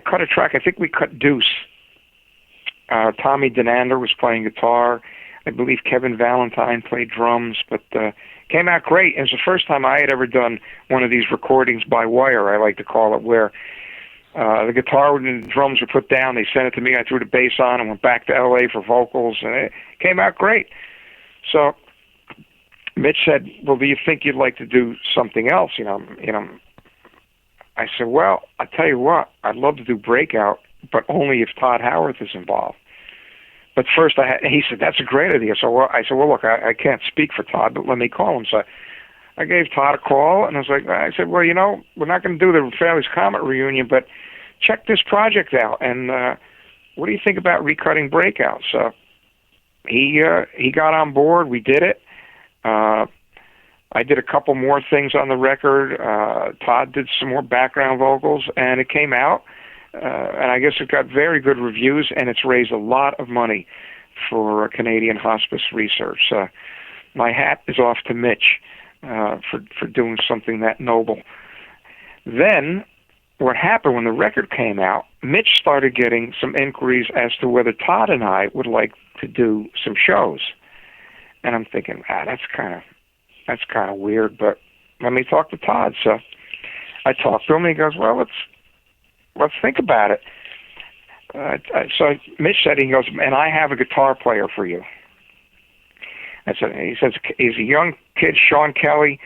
cut a track. I think we cut Deuce. Tommy Denander was playing guitar. I believe Kevin Valentine played drums, but came out great. It was the first time I had ever done one of these recordings by wire, I like to call it, where the guitar and the drums were put down. They sent it to me. I threw the bass on and went back to L.A. for vocals, and it came out great. So Mitch said, well, do you think you'd like to do something else? I said, well, I tell you what, I'd love to do Breakout but only if Todd Howarth is involved. But first, he said, that's a great idea. So I said, well, look, I can't speak for Todd, but let me call him. So I gave Todd a call, and I said, well, we're not going to do the Frahley's Comet reunion, but check this project out, and what do you think about recutting Breakout? So he got on board. We did it. I did a couple more things on the record. Todd did some more background vocals, and it came out. And I guess it got very good reviews, and it's raised a lot of money for Canadian hospice research. My hat is off to Mitch for doing something that noble. Then, what happened when the record came out, Mitch started getting some inquiries as to whether Todd and I would like to do some shows. And I'm thinking, that's kind of weird, but let me talk to Todd. So I talked to him, and he goes, well, let's think about it. So Mitch said, he goes, and I have a guitar player for you. He says, he's a young kid, Sean Kelly.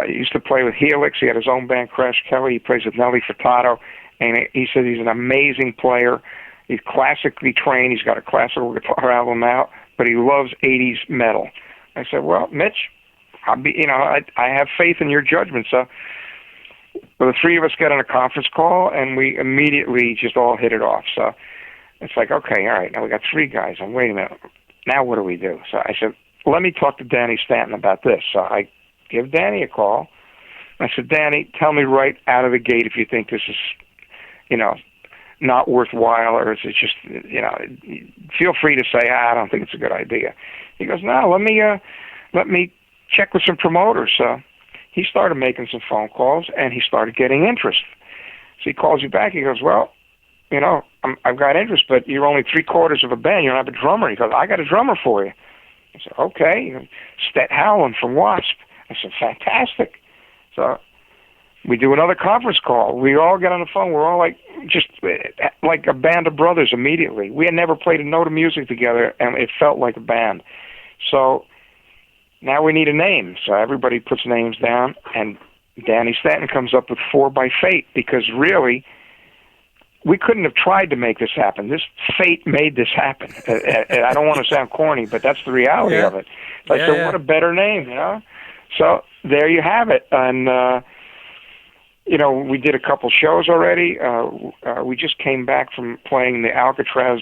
He used to play with Helix. He had his own band, Crash Kelly. He plays with Nelly Furtado. And he said he's an amazing player. He's classically trained. He's got a classical guitar album out, but he loves 80s metal. I said, well, Mitch, I have faith in your judgment. So the three of us get on a conference call, and we immediately just all hit it off. So it's like, okay, all right, now we got three guys. And wait a minute, now what do we do? So I said, let me talk to Danny Stanton about this. So I give Danny a call. I said, Danny, tell me right out of the gate if you think this is, not worthwhile, or is it just, feel free to say, I don't think it's a good idea. He goes, no, let me check with some promoters. So he started making some phone calls, and he started getting interest. So he calls you back. He goes, well, I've got interest, but you're only 3/4 of a band. You don't have a drummer. He goes, I got a drummer for you. I said, okay. Stet Howland from Wasp. I said, fantastic. So we do another conference call. We all get on the phone. We're all like a band of brothers immediately. We had never played a note of music together, and it felt like a band. So now we need a name. So everybody puts names down, and Danny Stanton comes up with 4 by Fate, because really, we couldn't have tried to make this happen. This fate made this happen. I don't want to sound corny, but that's the reality of it. So I said, what a better name, So there you have it. And, we did a couple shows already. We just came back from playing the Alcatraz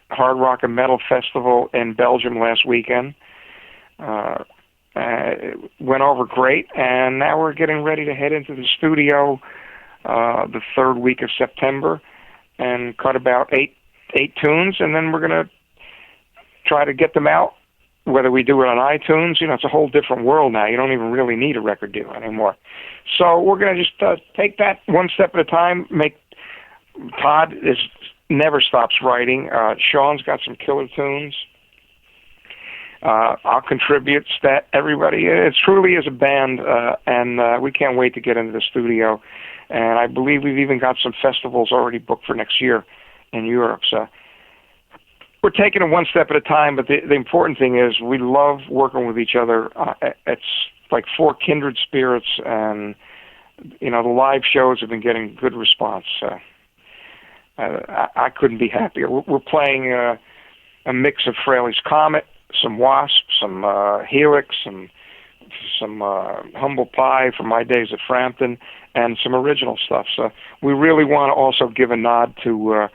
Hard Rock and Metal Festival in Belgium last weekend. Went over great, and now we're getting ready to head into the studio the third week of September and cut about eight tunes, and then we're going to try to get them out, whether we do it on iTunes. It's a whole different world now. You don't even really need a record deal anymore. So we're going to just take that one step at a time. Todd never stops writing. Sean's got some killer tunes. I'll contribute, Stat, everybody. It truly is a band, and we can't wait to get into the studio. And I believe we've even got some festivals already booked for next year in Europe. So we're taking it one step at a time, but the important thing is we love working with each other. It's like 4 kindred spirits, and, the live shows have been getting good response. I couldn't be happier. We're playing a mix of Frahley's Comet, some Wasp, some Helix, some Humble Pie from my days at Frampton, and some original stuff. So we really want to also give a nod to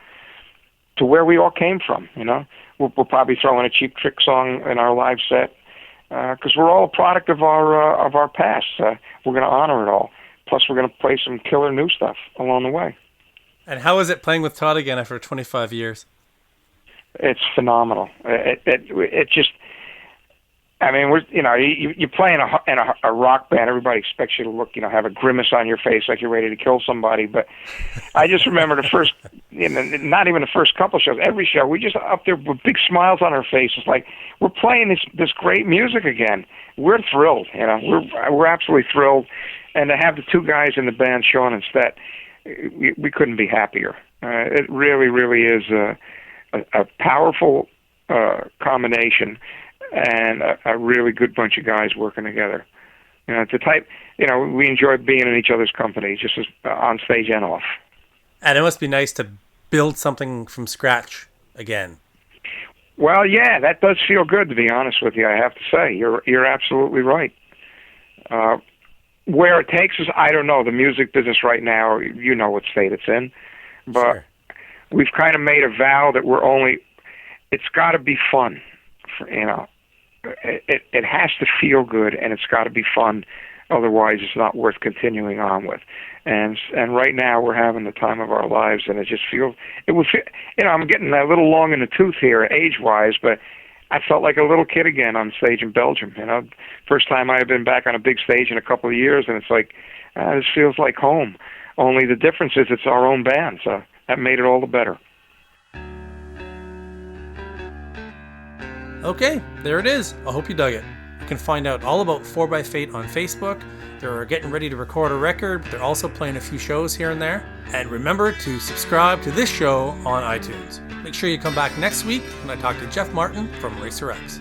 where we all came from. We'll probably throw in a Cheap Trick song in our live set, because we're all a product of our past. We're going to honor it all. Plus, we're going to play some killer new stuff along the way. And how is it playing with Todd again after 25 years? It's phenomenal. It just, we're, you play in a rock band. Everybody expects you to look, have a grimace on your face like you're ready to kill somebody. But I just remember the first, not even the first couple shows, every show, we just up there with big smiles on our faces, like we're playing this great music again. We're thrilled, we're absolutely thrilled. And to have the 2 guys in the band, Sean and Stet, we couldn't be happier. It really, really is a powerful combination, and a really good bunch of guys working together. The type, we enjoy being in each other's company, just as on stage and off. And it must be nice to build something from scratch again. Well, yeah, that does feel good, to be honest with you, I have to say. You're absolutely right. Where it takes us, I don't know. The music business right now, you know what state it's in. But Sure. we've kind of made a vow that it's got to be fun. It has to feel good, and it's got to be fun. Otherwise, it's not worth continuing on with. And right now, we're having the time of our lives, and I'm getting a little long in the tooth here, age-wise, but I felt like a little kid again on stage in Belgium. First time I had been back on a big stage in a couple of years, and it's like, this feels like home. Only the difference is it's our own band, so that made it all the better. Okay, there it is. I hope you dug it. You can find out all about 4x Fate on Facebook. They're getting ready to record a record, but they're also playing a few shows here and there. And remember to subscribe to this show on iTunes. Make sure you come back next week when I talk to Jeff Martin from Racer X.